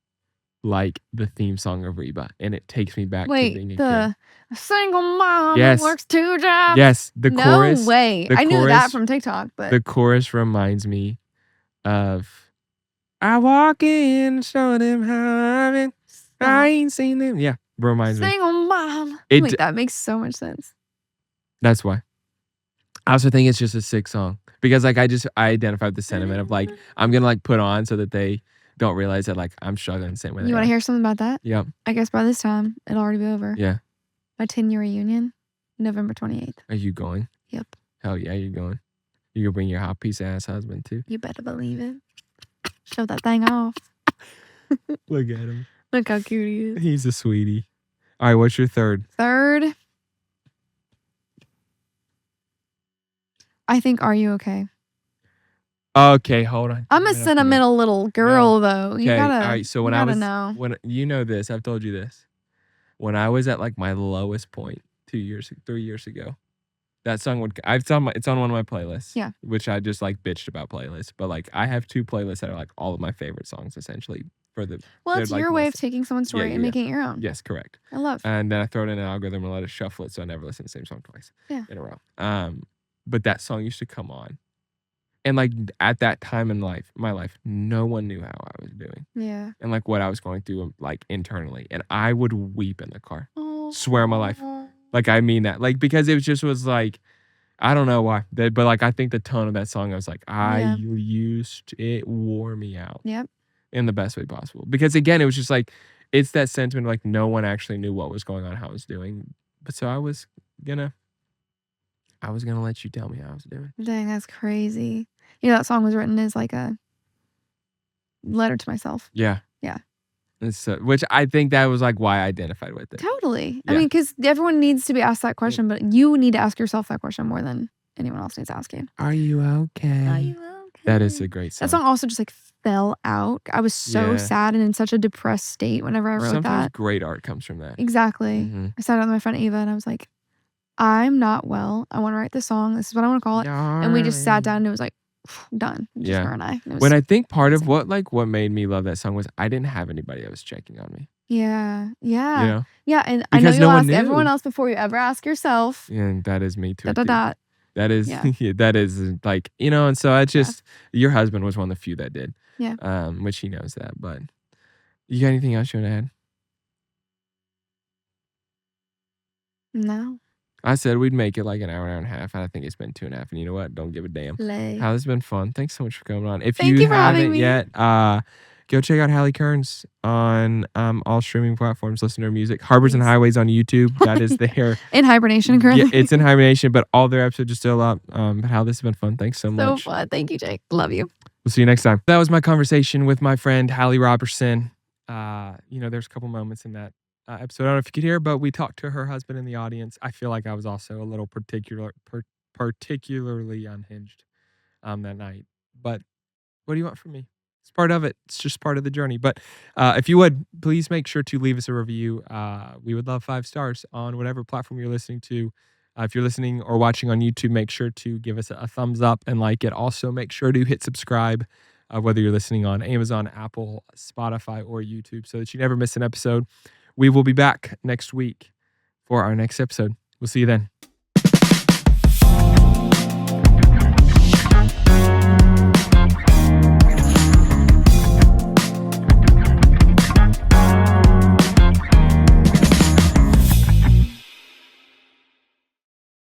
like the theme song of Reba, and it takes me back to being a kid. Single mom works 2 jobs. Yes, the chorus. No way. I knew that from TikTok, but the chorus reminds me of I walk in and show them how I ain't seen them. Yeah, reminds me. Single mom. Wait, that makes so much sense. That's why. I also think it's just a sick song because like I identify with the sentiment of like I'm gonna like put on so that they don't realize that like I'm struggling the same way. You want to hear something about that? Yep. I guess by this time it'll already be over. Yeah. My 10-year reunion, November 28th. Are you going? Yep. Hell yeah, you're going. You gonna bring your hot piece of ass husband too? You better believe it. Show that thing off. Look at him. Look how cute he is. He's a sweetie. All right, what's your third? Third, I think Are You Okay? Okay, hold on. I'm a sentimental little girl though. You gotta. All right, so when when you know this, I've told you this. When I was at like my lowest point 3 years ago, that song it's on one of my playlists. Yeah. Which I just like bitched about playlists, but like I have 2 playlists that are like all of my favorite songs essentially for the. Well, it's your way of taking someone's story and making it your own. Yes, correct. I love. And then I throw it in an algorithm and let it shuffle it, so I never listen to the same song twice. Yeah. In a row. But that song used to come on. And like at that time in my life, no one knew how I was doing. Yeah. And like what I was going through like internally. And I would weep in the car. Oh. Swear on my life. Like I mean that. Like because it was like, I don't know why. But like I think the tone of that song, I was like, it wore me out. Yep. In the best way possible. Because again, it was just like, it's that sentiment of like no one actually knew what was going on, how I was doing. But so I was gonna let you tell me how I was doing. Dang, that's crazy. You know, that song was written as like a letter to myself. Yeah. Yeah. Which I think that was like why I identified with it. Totally. Yeah. I mean, because everyone needs to be asked that question, but you need to ask yourself that question more than anyone else needs asking. Are you okay? Are you okay? That is a great song. That song also just like fell out. I was so sad and in such a depressed state whenever I wrote that. Sometimes great art comes from that. Exactly. Mm-hmm. I sat down with my friend Ava and I was like, I'm not well. I want to write this song. This is what I want to call it. And we just sat down and it was like, done. Just her and I. When I think part of what made me love that song was I didn't have anybody that was checking on me. Yeah. Yeah. You know? Yeah. And because I know you'll ask everyone else before you ever ask yourself. Yeah, and that is me too. That is that is like, you know, and so I just your husband was one of the few that did. Yeah. Which he knows that. But you got anything else you want to add? No. I said we'd make it like an hour and a half, and I think it's been 2.5. And you know what? Don't give a damn. How this has been fun. Thanks so much for coming on. If you haven't yet, go check out Halle Kearns on all streaming platforms. Listen to her music. Harbors and Highways on YouTube. That is there. In hibernation currently. Yeah, it's in hibernation, but all their episodes are still up. But How this has been fun. Thanks so much. So fun. Thank you, Jake. Love you. We'll see you next time. That was my conversation with my friend Halle Robertson. You know, there's a couple moments in that episode. I don't know if you could hear, but we talked to her husband in the audience. I feel like I was also a little particularly unhinged. that night. But what do you want from me? It's part of it. It's just part of the journey. But if you would, please make sure to leave us a review. We would love 5 stars on whatever platform you're listening to. If you're listening or watching on YouTube, make sure to give us a thumbs up and like it. Also, make sure to hit subscribe, whether you're listening on Amazon, Apple, Spotify, or YouTube, so that you never miss an episode. We will be back next week for our next episode. We'll see you then.